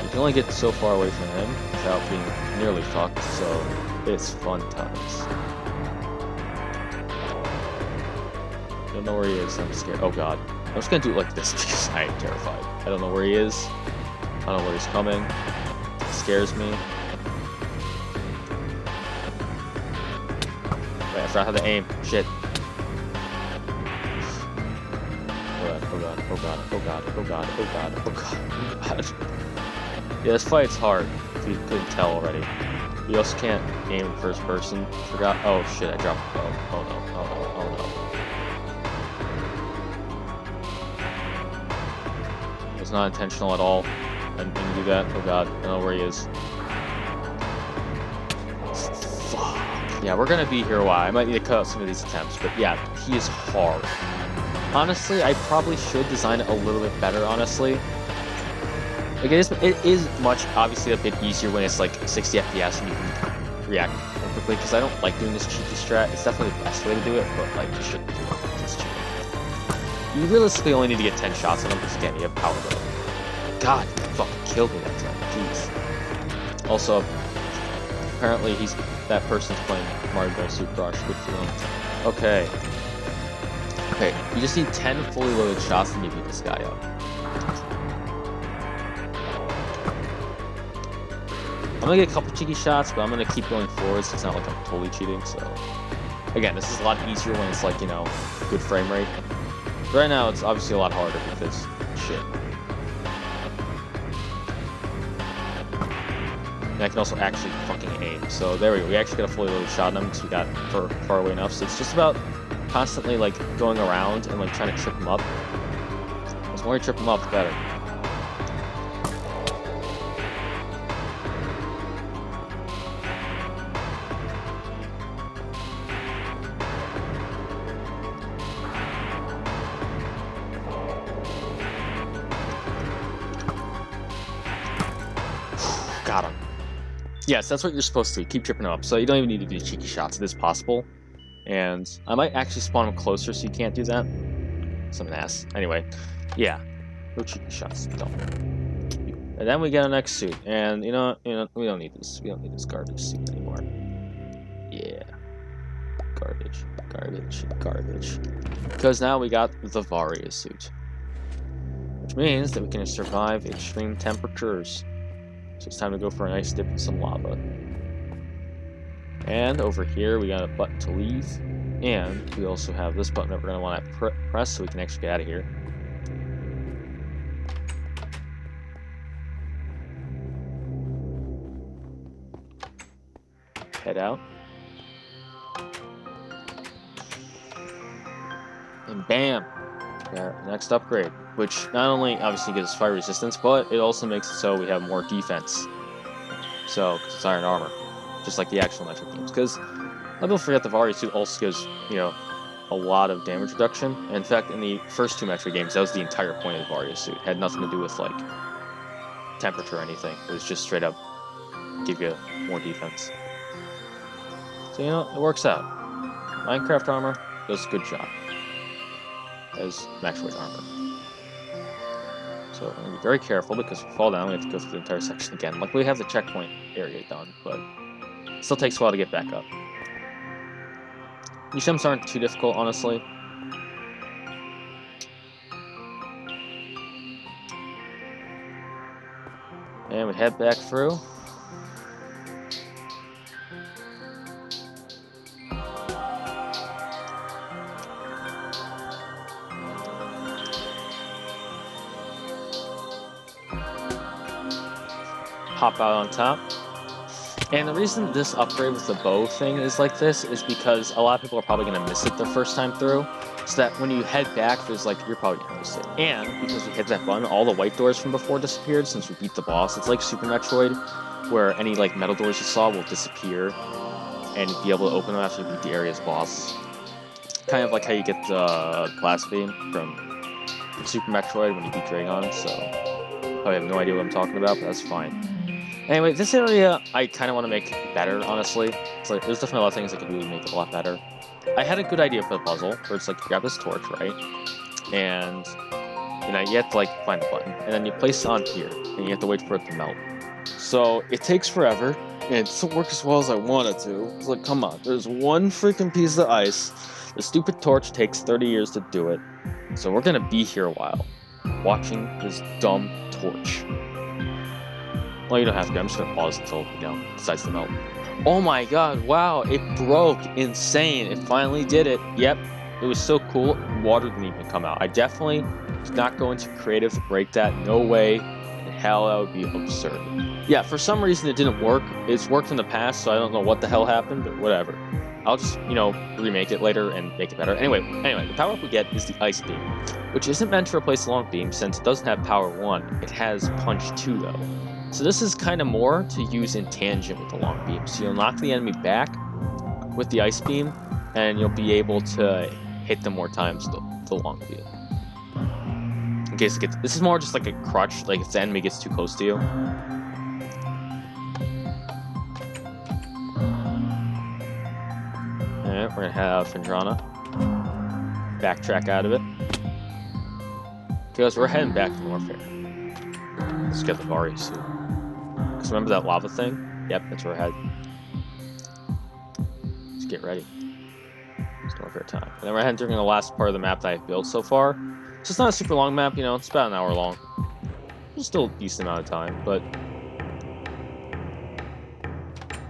A: You can only get so far away from him without being nearly fucked, so it's fun times. I don't know where he is, I'm scared. Oh god. I'm just gonna do it like this because I am terrified. I don't know where he is. I don't know where he's coming. It scares me. Wait, I forgot how to aim. Shit. Oh god, oh god, oh god, oh god, oh god, oh god, oh god. Yeah, this fight's hard, if you couldn't tell already. You also can't aim in first person. Forgot. Oh shit! I dropped the bow. Oh no! Oh no! Oh no! It's not intentional at all. I didn't do that. Oh god! I don't know where he is. Fuck. Yeah, we're gonna be here a while. I might need to cut out some of these attempts, but yeah, he is hard. Honestly, I probably should design it a little bit better. Honestly. Like it is much, obviously, a bit easier when it's like 60 FPS and you can react more quickly, because I don't like doing this cheeky strat. It's definitely the best way to do it, but like you shouldn't do it. It's cheating. You realistically only need to get 10 shots on him, because again, you have power though. God, you fucking killed me that time. Jeez. Also, apparently that person's playing Mario Super Rush. Good for them. Okay. Okay, you just need 10 fully loaded shots and you beat this guy up. I'm gonna get a couple cheeky shots, but I'm gonna keep going forward, so it's not like I'm totally cheating. So, again, this is a lot easier when it's like, you know, good frame rate. But right now, it's obviously a lot harder because shit. And I can also actually fucking aim. So there we go. We actually got a fully loaded shot on him because we got far away enough. So it's just about constantly like going around and like trying to trip him up. The more you trip him up, the better. Got him. Yes, that's what you're supposed to do. Keep tripping him up. So you don't even need to do cheeky shots. It is possible. And I might actually spawn him closer so you can't do that. Some ass. Anyway, yeah. No cheeky shots. Don't. And then we get our next suit. And you know, we don't need this. We don't need this garbage suit anymore. Yeah. Garbage. Because now we got the Varia suit. Which means that we can survive extreme temperatures. So it's time to go for a nice dip in some lava. And over here we got a button to leave. And we also have this button that we're going to want to press so we can actually get out of here. Head out. And bam! Our next upgrade. Which not only obviously gives us fire resistance, but it also makes it so we have more defense. So, because it's iron armor. Just like the actual Metroid games. Because, let people forget the Varia suit also gives, you know, a lot of damage reduction. And in fact, in the first two Metroid games, that was the entire point of the Varia suit. It had nothing to do with, like, temperature or anything. It was just straight up give you more defense. So, you know, it works out. Minecraft armor does a good job. As Metroid armor. So I'm going to be very careful because if we fall down, we have to go through the entire section again. Luckily, we have the checkpoint area done, but it still takes a while to get back up. These jumps aren't too difficult, honestly. And we head back through. Hop out on top. And the reason this upgrade with the bow thing is like this is because a lot of people are probably going to miss it their first time through. So that when you head back, there's like, you're probably going to notice it. And because we hit that button, all the white doors from before disappeared since we beat the boss. It's like Super Metroid, where any like metal doors you saw will disappear and be able to open them after you beat the area's boss. Kind of like how you get the blast beam from Super Metroid when you beat Dragon. So I have no idea what I'm talking about, but that's fine. Anyway, this area I kind of want to make better, honestly. It's like, there's definitely a lot of things that could really make it a lot better. I had a good idea for the puzzle, where it's like, you grab this torch, right? And, you know, you have to, like, find the button. And then you place it on here, and you have to wait for it to melt. So, it takes forever, and it doesn't work as well as I want it to. It's like, come on, there's one freaking piece of ice. The stupid torch takes 30 years to do it. So we're gonna be here a while, watching this dumb torch. Well, you don't have to. I'm just going to pause until, you know, it decides to melt. Oh my god, wow, it broke. Insane. It finally did it. Yep, it was so cool. Water didn't even come out. I definitely did not go into creative to break that. No way in hell, that would be absurd. Yeah, for some reason it didn't work. It's worked in the past, so I don't know what the hell happened, but whatever. I'll just, you know, remake it later and make it better. Anyway, the power-up we get is the Ice Beam, which isn't meant to replace the Long Beam since it doesn't have Power 1. It has Punch 2, though. So this is kind of more to use in tangent with the Long Beam. So you'll knock the enemy back with the Ice Beam, and you'll be able to hit them more times with the Long Beam. In case it gets... This is more just like a crutch, like if the enemy gets too close to you. Alright, we're gonna have Phendrana backtrack out of it. Because we're heading back to Norfair. Let's get the Varia suit. Because remember that lava thing? Yep, that's where we're heading. Let's get ready. It's Norfair time. And then we're entering the last part of the map that I've built so far. So it's not a super long map, you know, it's about an hour long. It's still a decent amount of time, but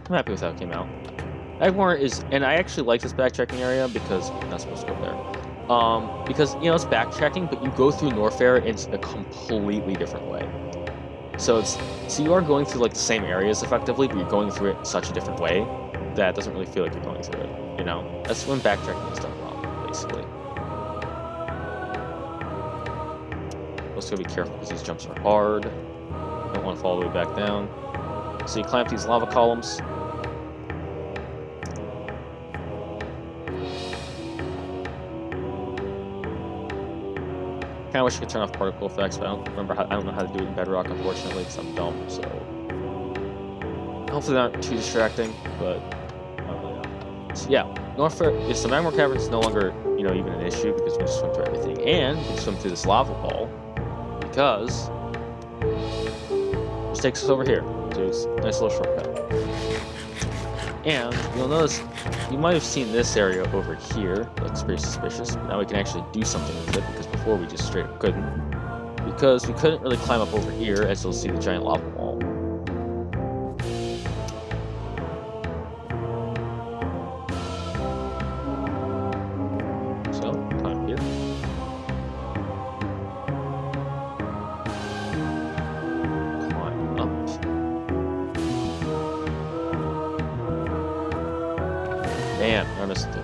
A: I'm happy with how it came out. Magmor is, and I actually like this backtracking area because I'm not supposed to go there. Because, you know, it's backtracking, but you go through Norfair in a completely different way. So you are going through like the same areas effectively, but you're going through it in such a different way that it doesn't really feel like you're going through it. You know, that's when backtracking is done well, basically. Also gotta be careful because these jumps are hard. Don't want to fall all the way back down. So you climb these lava columns. I wish I could turn off particle effects, but I don't know how to do it in Bedrock, unfortunately, because I'm dumb. So hopefully they're not too distracting, but I don't really know. So yeah, Norfair, the Magmor Caverns is no longer, you know, even an issue because we just swim through everything, and we can swim through this lava ball because this takes us over here to this nice little shortcut. And you'll notice, you might have seen this area over here. Looks pretty suspicious. But now we can actually do something with it, because before we just straight up couldn't. Because we couldn't really climb up over here, as you'll see the giant lava wall. So, climb here. Climb up. Man, I missed it.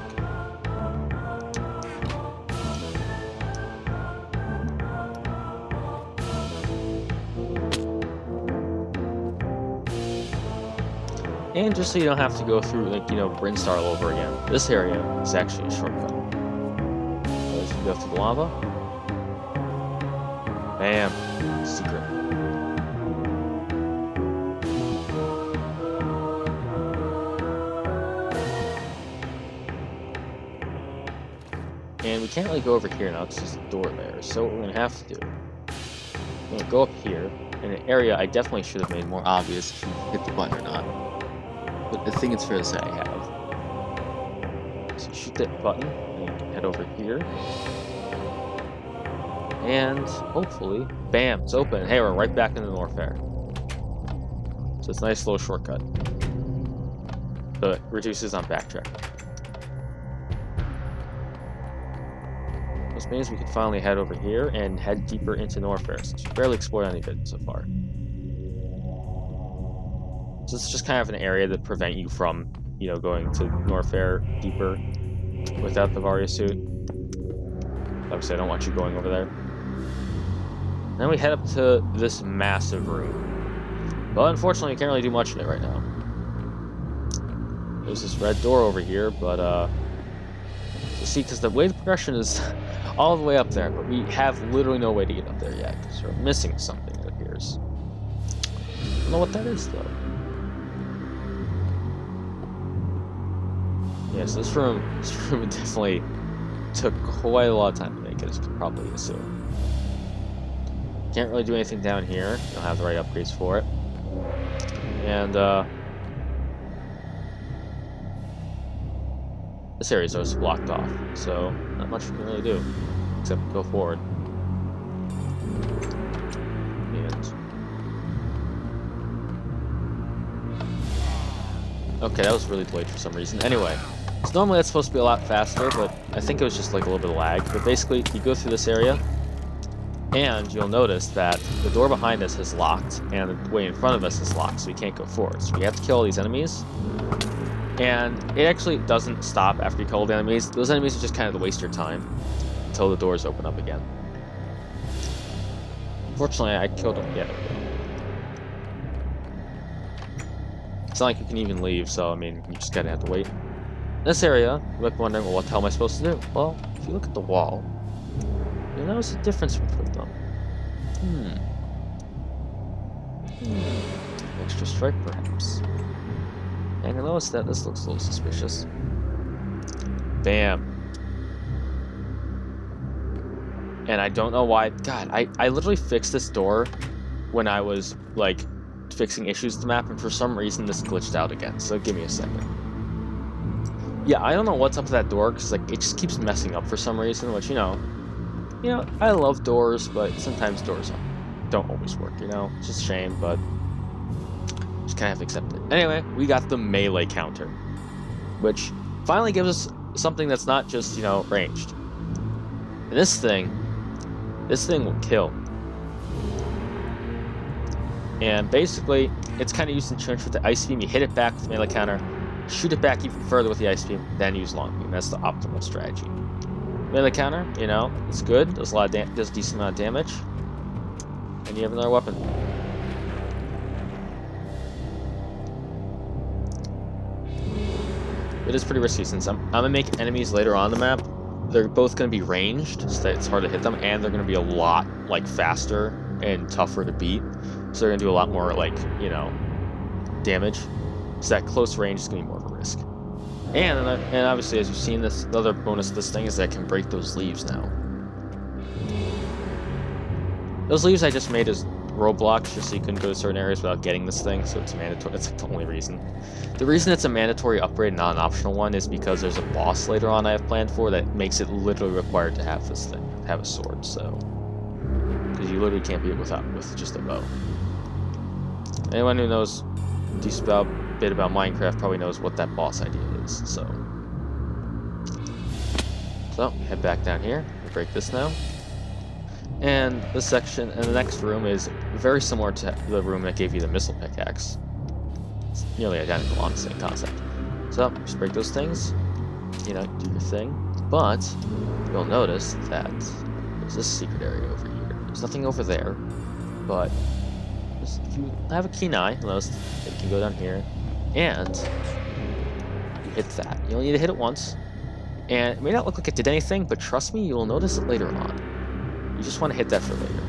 A: And just so you don't have to go through, like, you know, Brinstar all over again, this area is actually a shortcut. So as you go through the lava, bam, secret. And we can't really go over here now, it's just a door there. So what we're going to have to do, we're going to go up here, in an area I definitely should have made more obvious if you hit the button or not. But I think it's fair to say I have. So you shoot that button, and you can head over here. And hopefully, bam, it's open. Hey, we're right back into Norfair. So it's a nice little shortcut. So it reduces on backtracking. Which means we can finally head over here and head deeper into Norfair, since we've barely explored any of it so far. So it's just kind of an area that prevent you from, you know, going to Norfair deeper without the Varia suit. Obviously, I don't want you going over there. Then we head up to this massive room. But unfortunately, we can't really do much in it right now. There's this red door over here, but, you see, because the way the progression is all the way up there, but we have literally no way to get up there yet, because we're missing something, it appears. I don't know what that is, though. Yeah, so this room definitely took quite a lot of time to make, as you can probably assume. Can't really do anything down here. Don't have the right upgrades for it. And, this area is always blocked off, so not much we can really do, except go forward. And... okay, that was really delayed for some reason. Anyway. So normally that's supposed to be a lot faster, but I think it was just like a little bit of lag. But basically, you go through this area, And you'll notice that the door behind us is locked, and the way in front of us is locked, so we can't go forward. So we have to kill all these enemies. And it actually doesn't stop after you kill all the enemies. Those enemies are just kind of to waste your time until the doors open up again. Fortunately, I killed them. Yeah, there we go. It's not like you can even leave, so I mean, you just gotta have to wait. In this area, you're like wondering, well, what the hell am I supposed to do? Well, if you look at the wall, you'll notice a difference between them. Extra strike, perhaps. And you'll notice that this looks a little suspicious. Bam. And I don't know why. God, I literally fixed this door when I was, like, fixing issues with the map, and for some reason this glitched out again. So give me a second. Yeah, I don't know what's up with that door, because, like, it just keeps messing up for some reason, which, you know, I love doors, but sometimes doors don't always work, you know? It's just a shame, but just kind of have to accept it. Anyway, we got the melee counter, which finally gives us something that's not just, you know, ranged. And this thing will kill. And basically, it's kind of used in church with the ice beam. You hit it back with the melee counter, shoot it back even further with the ice beam, then use long beam. That's the optimal strategy. Melee counter, you know, it's good. Does a decent amount of damage, and you have another weapon. It is pretty risky since I'm gonna make enemies later on the map. They're both gonna be ranged, so that it's hard to hit them, and they're gonna be a lot like faster and tougher to beat. So they're gonna do a lot more, like, you know, damage. So that close range is gonna be more of a risk. And obviously, as you've seen, the other bonus of this thing is that I can break those leaves now. Those leaves I just made as roadblocks just so you couldn't go to certain areas without getting this thing, so it's mandatory. That's like the only reason. The reason it's a mandatory upgrade, not an optional one, is because there's a boss later on I have planned for that makes it literally required to have this thing, have a sword. So, because you literally can't beat it with just a bow. Anyone who knows a bit about Minecraft probably knows what that boss idea is. So head back down here. We break this now. And this section, and the next room is very similar to the room that gave you the missile pickaxe. It's nearly identical on the same concept. So, just break those things, you know, do your thing. But, you'll notice that there's this secret area over here. There's nothing over there, but if you have a keen eye, you'll notice that you can go down here, and you hit that. You only need to hit it once, and it may not look like it did anything, but trust me, you'll notice it later on. You just want to hit that for later.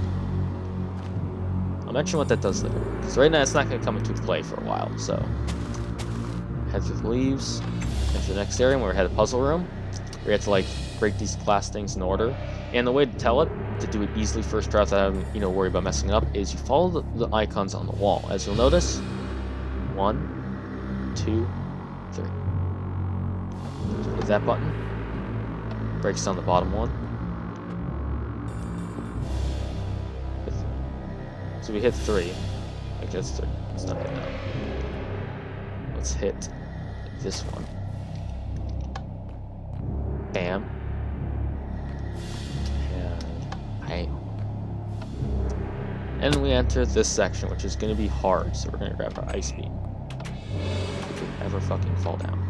A: I'll mention what that does later, because right now it's not going to come into play for a while, so head through the leaves, head to the next area, where we had a puzzle room, where you have to, like, break these glass things in order. And the way to tell it, to do it easily first try without having, you know, worry about messing it up, is you follow the icons on the wall. As you'll notice, 1, 2, 3. Hit that button, breaks down the bottom one. So we hit 3. Okay, that's 3. Let's not hit that. Let's hit this one. Bam. And bam. And we enter this section, which is going to be hard, so we're going to grab our ice beam. If we ever fucking fall down.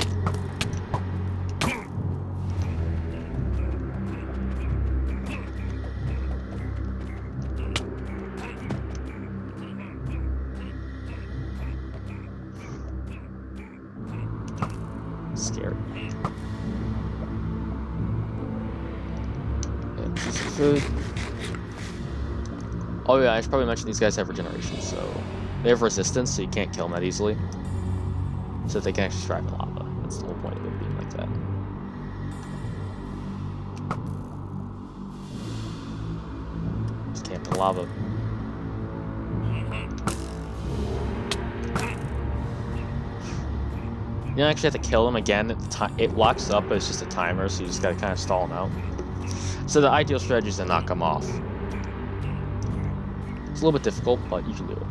A: Scary. And piece of food. Oh yeah, I should probably mention these guys have regeneration, so they have resistance, so you can't kill them that easily. So they can actually strive in lava. That's the whole point of it being like that. Just camp in lava. You don't actually have to kill them again. It locks up, but it's just a timer, so you just gotta kind of stall them out. So the ideal strategy is to knock them off. It's a little bit difficult, but you can do it.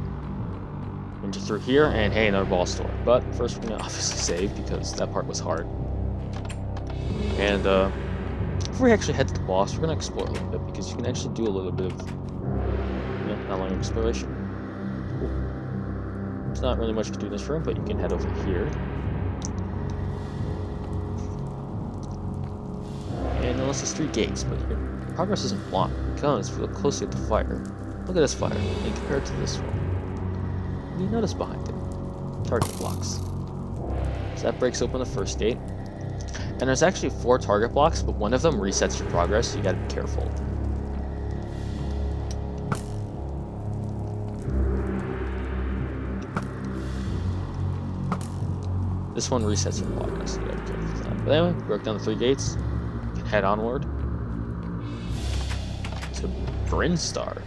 A: Enter through here, and hey, another ball store. But first, we're gonna obviously save because that part was hard. And before we actually head to the boss, we're gonna explore a little bit because you can actually do a little bit of Not long exploration. Cool. There's not really much to do in this room, but you can head over here. And unless there's 3 gates, but your progress isn't blocked because if you look closely at the fire, look at this fire and compare it to this one. What do you notice behind it? Target blocks. So that breaks open the first gate. And there's actually 4 target blocks, but one of them resets your progress, so you gotta be careful. This one resets your progress, so you gotta be careful with that. But anyway, we broke down the 3 gates. You can head onward to Brinstar.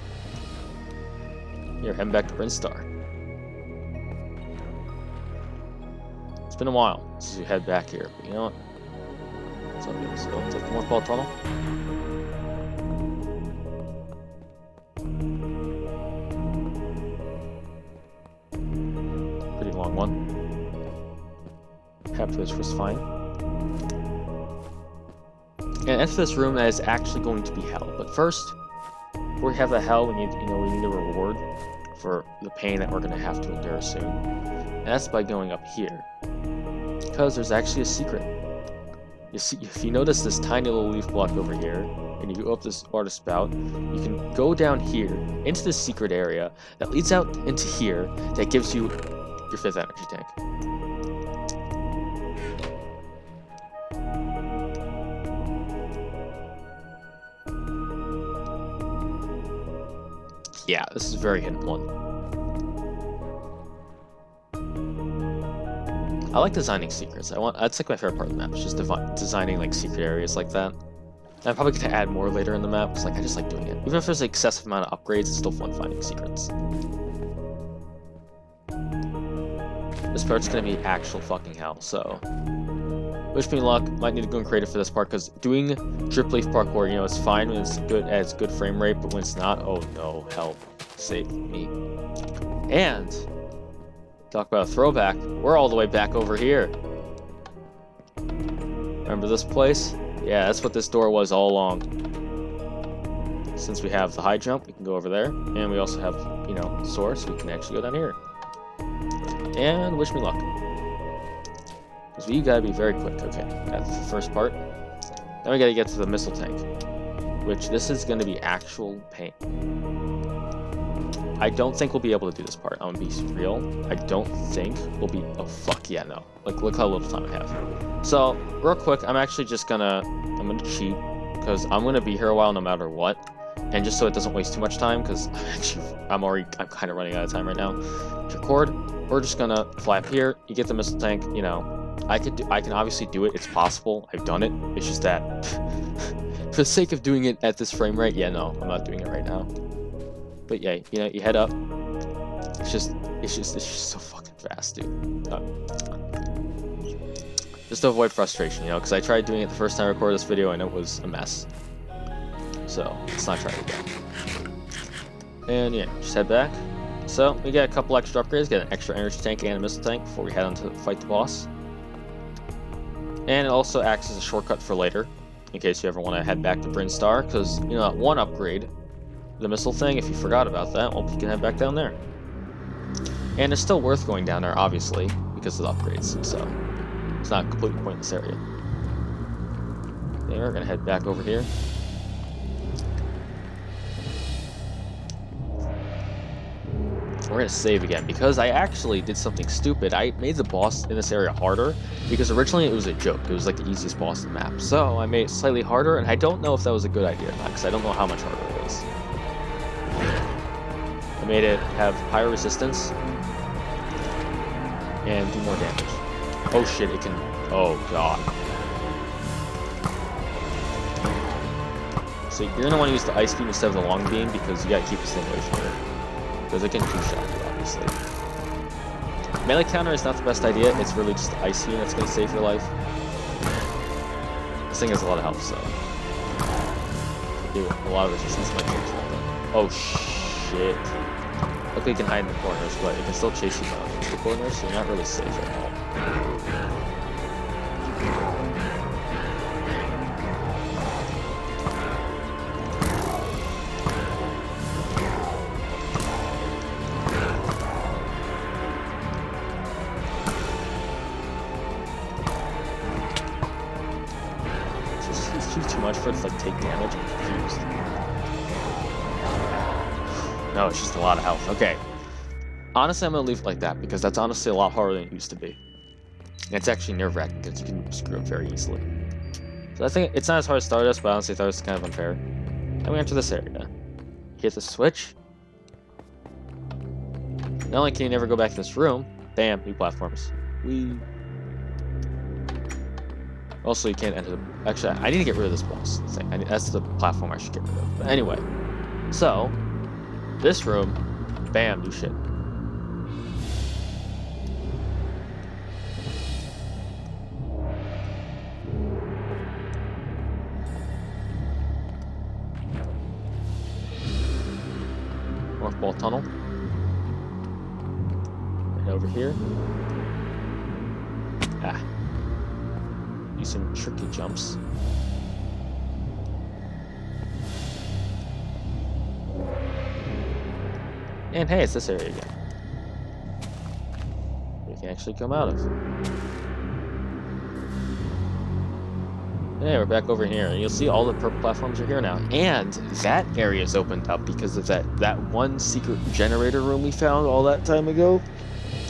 A: Here, heading back to Brinstar. It's been a while since we head back here, but you know what? It's okay. So take the Norfair tunnel. Pretty long one. Half of this was fine. And enter this room that is actually going to be hell. But first, before we have the hell, we need a reward for the pain that we're going to have to endure soon. And that's by going up here. Because there's actually a secret. You see, if you notice this tiny little leaf block over here, and you go up this water spout, you can go down here into this secret area that leads out into here that gives you your 5th energy tank. Yeah, this is a very hidden one. I like designing secrets. That's like my favorite part of the map. It's just designing like secret areas like that. I'm probably gonna add more later in the map because I just like doing it. Even if there's an excessive amount of upgrades, it's still fun finding secrets. This part's gonna be actual fucking hell. So wish me luck. Might need to go and creative for this part because doing drip leaf parkour, it's fine when it's good frame rate, but when it's not, oh no, help, save me. And talk about a throwback. We're all the way back over here. Remember this place? Yeah, that's what this door was all along. Since we have the high jump, we can go over there. And we also have, soar, so we can actually go down here. And wish me luck. Because we gotta be very quick. Okay, that's the first part. Then we gotta get to the missile tank. Which, this is gonna be actual pain. I don't think we'll be able to do this part. I'm gonna be real. I don't think we'll be. Oh fuck yeah, no. Like, look how little time I have. So real quick, I'm actually just gonna cheat because I'm gonna be here a while no matter what, and just so it doesn't waste too much time because I'm kind of running out of time right now. To record, we're just gonna fly up here. You get the missile tank. I can obviously do it. It's possible. I've done it. It's just that for the sake of doing it at this frame rate, yeah, no, I'm not doing it right now. But yeah, you head up. It's just so fucking fast, dude. Just to avoid frustration, because I tried doing it the first time I recorded this video and it was a mess. So let's not try it again. And yeah, just head back. So we got a couple extra upgrades. Get an extra energy tank and a missile tank before we head on to fight the boss. And it also acts as a shortcut for later, in case you ever want to head back to Brinstar, because that one upgrade, the missile thing, if you forgot about that, well, you can head back down there. And it's still worth going down there, obviously, because of the upgrades, so it's not a completely pointless area. Okay, we're gonna head back over here. We're gonna save again, because I actually did something stupid. I made the boss in this area harder, because originally it was a joke. It was like the easiest boss in the map. So I made it slightly harder, and I don't know if that was a good idea or not, because I don't know how much harder it is. I made it have higher resistance and do more damage. Oh shit, it can. Oh god. So you're gonna want to use the ice beam instead of the long beam because you gotta keep this thing away from her. Because it can two-shot you, obviously. Melee counter is not the best idea. It's really just the ice beam that's gonna save your life. This thing has a lot of health, so a lot of resistance might change that. Oh shit. Luckily you can hide in the corners, but it can still chase you down into the corners, so you're not really safe at all. actually too much for it to like take damage? I'm confused. No, it's just a lot of health. Okay. Honestly, I'm gonna leave it like that because that's honestly a lot harder than it used to be. And it's actually nerve-wracking because you can screw up very easily. So I think it's not as hard as Thardus, but honestly Thardus is kind of unfair. And we enter this area. Hit the switch. Not only can you never go back to this room, bam, new platforms. Also, you can't enter the... Actually, I need to get rid of this boss thing. That's the platform I should get rid of. But anyway, so, this room, bam, new shit. Norfair tunnel. And over here. Ah. Do some tricky jumps. And hey, it's this area again. We can actually come out of. Yeah, we're back over here, and you'll see all the purple platforms are here now. And that area is opened up because of that one secret generator room we found all that time ago.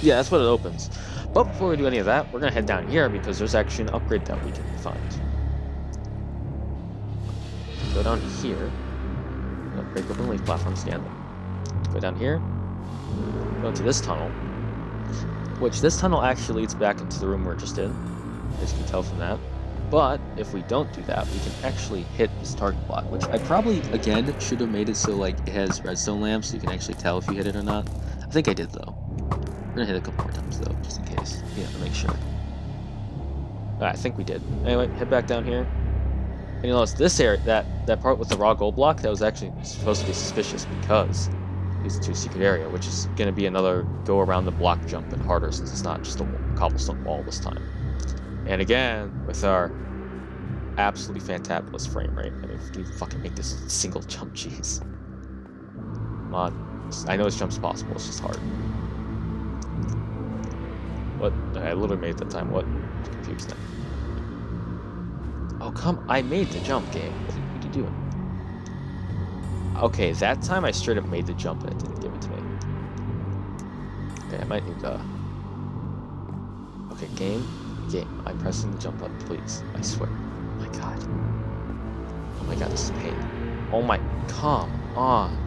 A: Yeah, that's what it opens. But before we do any of that, we're gonna head down here because there's actually an upgrade that we can find. Go down here. Break open leaf platforms again. Go down here. Go into this tunnel. Which this tunnel actually leads back into the room we're just in. As you can tell from that. But if we don't do that, we can actually hit this target block, which I probably, again, should have made it so like it has redstone lamps so you can actually tell if you hit it or not. I think I did though. We're gonna hit it a couple more times though, just in case. Yeah, to make sure. I think we did. Anyway, head back down here. And you'll notice this area, that part with the raw gold block, that was actually supposed to be suspicious because it's a two-secret area, which is gonna be another go around the block jump and harder since it's not just a cobblestone wall this time. And again, with our absolutely fantabulous frame rate. I mean, if you fucking make this single jump, jeez. Come on. I know this jump's possible, it's just hard. What? I literally made it that time. What? I'm confused now. Oh, come. I made the jump, game. What are you doing? Okay, that time I straight up made the jump and it didn't give it to me. Okay, I might need to... Okay, game. I'm pressing the jump button, please. I swear. Oh my god. Oh my god, this is pain. Oh my... Come on.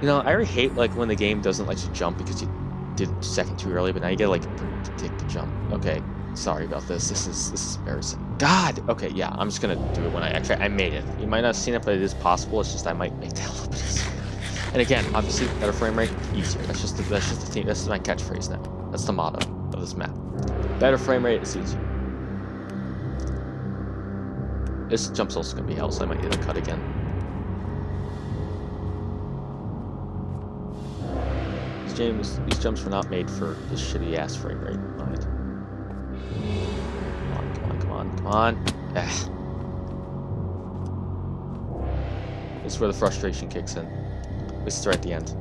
A: You know, I already hate like when the game doesn't let you jump because you did a second too early, but now you get like to take the jump. Okay, sorry about this. This is embarrassing. God. Okay, yeah, I'm just gonna do it when I made it. You might not have seen it, but it is possible. It's just I might make that a little bit easier. And again, obviously, better frame rate, easier. That's just the thing. That's my catchphrase now. That's the motto of this map. Better frame rate is easier. This jump's also gonna be hell, so I might need to cut again. These jumps were not made for this shitty ass frame rate. Mind. Come on. This is where the frustration kicks in. This is right at the end.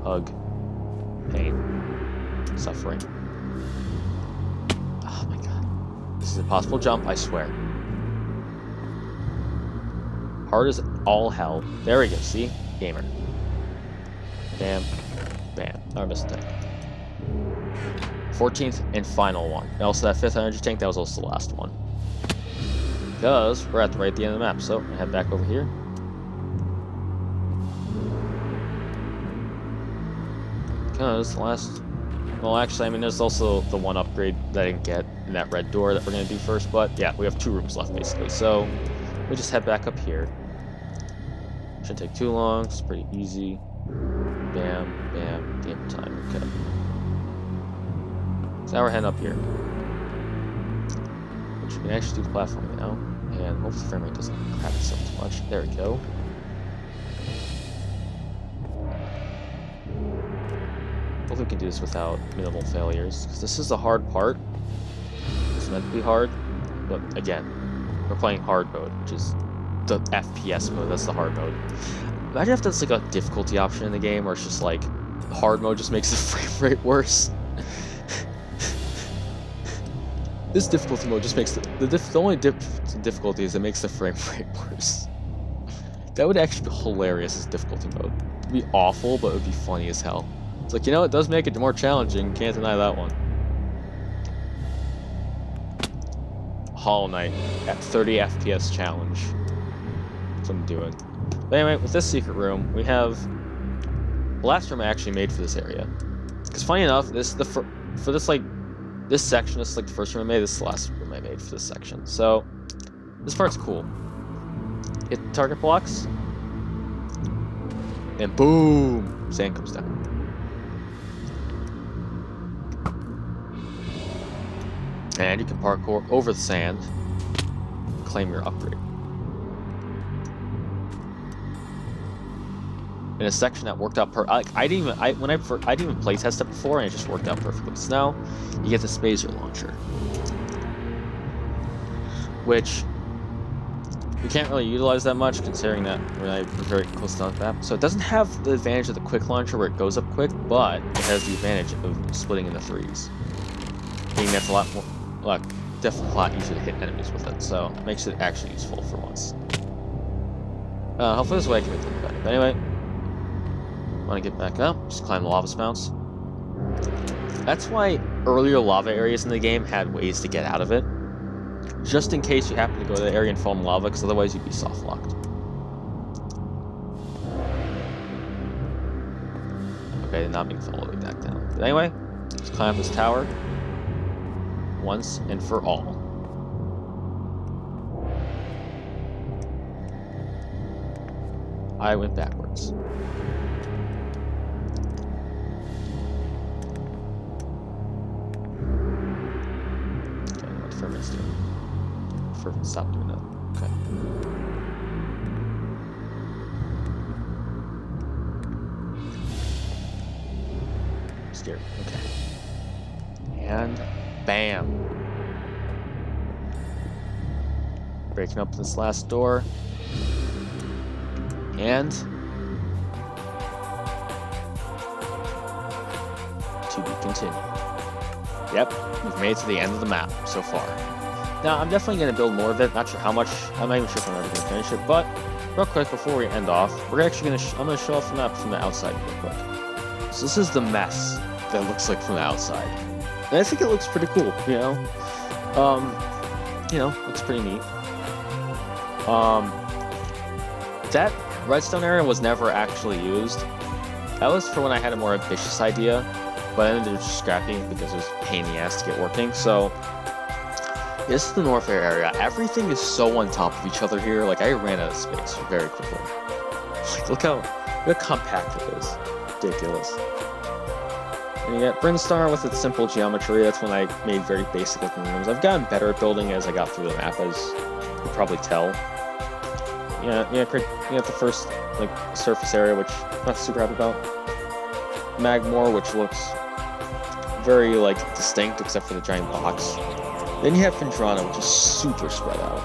A: Hug. Pain. Suffering. Oh my god. This is an impossible jump, I swear. Hard as all hell. There we go, see? Gamer. Bam. Bam. Our mistake. 14th and final one. And also that 5th energy tank, that was also the last one. Because we're at the end of the map, so I'm gonna head back over here. Because the last... Well, actually, I mean, there's also the one upgrade that I didn't get in that red door that we're gonna do first, but yeah, we have 2 rooms left, basically, so... We just head back up here. Shouldn't take too long. It's pretty easy. Bam, bam, game time. Okay. So now we're heading up here. Which we can actually do the platforming now. And hopefully the frame rate doesn't crap itself too much. There we go. Hopefully we can do this without minimal failures. Because this is the hard part. It's meant to be hard. But again, we're playing hard mode, which is the FPS mode. That's the hard mode. Imagine if that's like a difficulty option in the game where it's just like Hard mode just makes the frame rate worse. This difficulty mode just makes the only difficulty is it makes the frame rate worse. That would actually be hilarious as difficulty mode. It'd be awful, but it would be funny as hell. It's like, you know, it does make it more challenging. Can't deny that one. Hollow Knight at 30 FPS challenge. That's what I'm doing. But anyway, with this secret room, we have the last room I actually made for this area. Because funny enough, this section, this is like the first room I made. This is the last room I made for this section. So this part's cool. Hit target blocks, and boom, sand comes down. And you can parkour over the sand, claim your upgrade. In a section that worked out I didn't even play test it before, and it just worked out perfectly. So now you get the Spazer launcher, which we can't really utilize that much, considering that we're very close to the map. So it doesn't have the advantage of the quick launcher where it goes up quick, but it has the advantage of splitting into threes, meaning that's definitely a lot easier to hit enemies with it. So it makes it actually useful for once. Hopefully this way I can make it better. But anyway. Want to get back up, just climb the lava spouts. That's why earlier lava areas in the game had ways to get out of it, just in case you happen to go to the area and fall in lava, because otherwise you'd be soft locked. Okay, did not mean to fall all the way back down. But anyway, let's climb up this tower once and for all. I went backwards. Stop doing that. Okay. I'm scared. Okay. And bam. Breaking up this last door. And to be continued. Yep, we've made it to the end of the map so far. Now, I'm definitely going to build more of it. Not sure how much. I'm not even sure if I'm ever going to finish it. But real quick, before we end off, we're actually going to. I'm going to show off the map from the outside real quick. So this is the mess that it looks like from the outside, and I think it looks pretty cool. Looks pretty neat. That redstone area was never actually used. That was for when I had a more ambitious idea, but I ended up just scrapping it because it was a pain in the ass to get working. So. This is the Norfair area. Everything is so on top of each other here. Like, I ran out of space very quickly. Like, look how compact it is. Ridiculous. And you get Brinstar with its simple geometry. That's when I made very basic looking rooms. I've gotten better at building as I got through the map, as you can probably tell. You got the first surface area, which I'm not super happy about. Magmor, which looks very distinct except for the giant box. Then you have Phendrana, which is super spread out.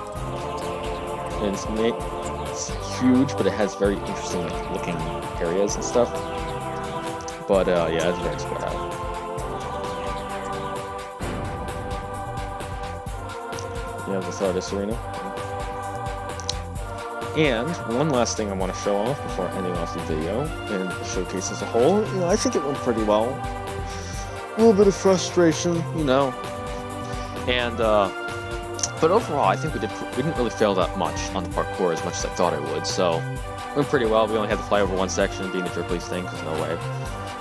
A: And it's huge, but it has very interesting looking areas and stuff. But yeah, it's very spread out. You have the Thardus arena. And one last thing I want to show off before ending off the video and the showcase as a whole. I think it went pretty well. A little bit of frustration, And, but overall, I think we didn't really fail that much on the parkour as much as I thought I would, so it went pretty well. We only had to fly over one section, being the Jerkleys thing, because no way.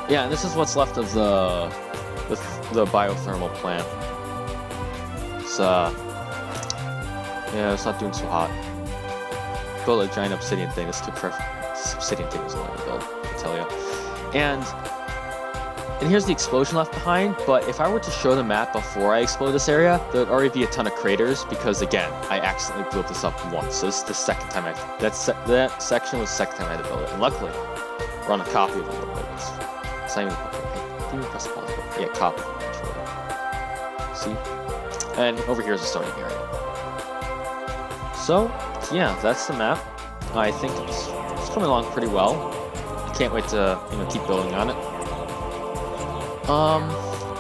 A: Yeah, and this is what's left of the biothermal plant. It's, yeah, it's not doing so hot. Build a giant obsidian thing. This obsidian thing is annoying to build, I tell you. And here's the explosion left behind, but if I were to show the map before I explode this area, there would already be a ton of craters, because again, I accidentally blew this up once, so this is the second time that section was the second time I had to build it, and luckily, we're on a copy of it. It's not even, I didn't even press the pause button. Yeah, copy. See? And over here is the starting area. So, yeah, that's the map. I think it's coming along pretty well. I can't wait to, keep building on it.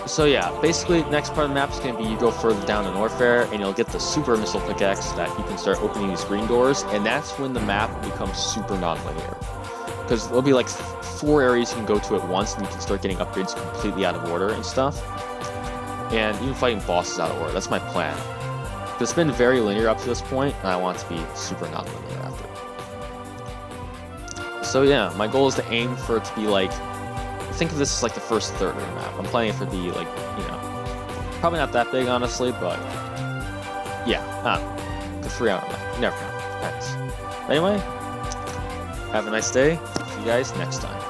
A: So yeah, basically, next part of the map is going to be you go further down to Norfair, and you'll get the super missile pickaxe that you can start opening these green doors, and that's when the map becomes super non-linear. Because there'll be like 4 areas you can go to at once, and you can start getting upgrades completely out of order and stuff. And even fighting bosses out of order. That's my plan. It's been very linear up to this point, and I want it to be super non-linear after. So yeah, my goal is to aim for it to be like, think of this as like the first third of the map. I'm planning for it to be like, you know, probably not that big honestly, but yeah, the 3-hour map. Never know. Depends. Anyway, have a nice day. See you guys next time.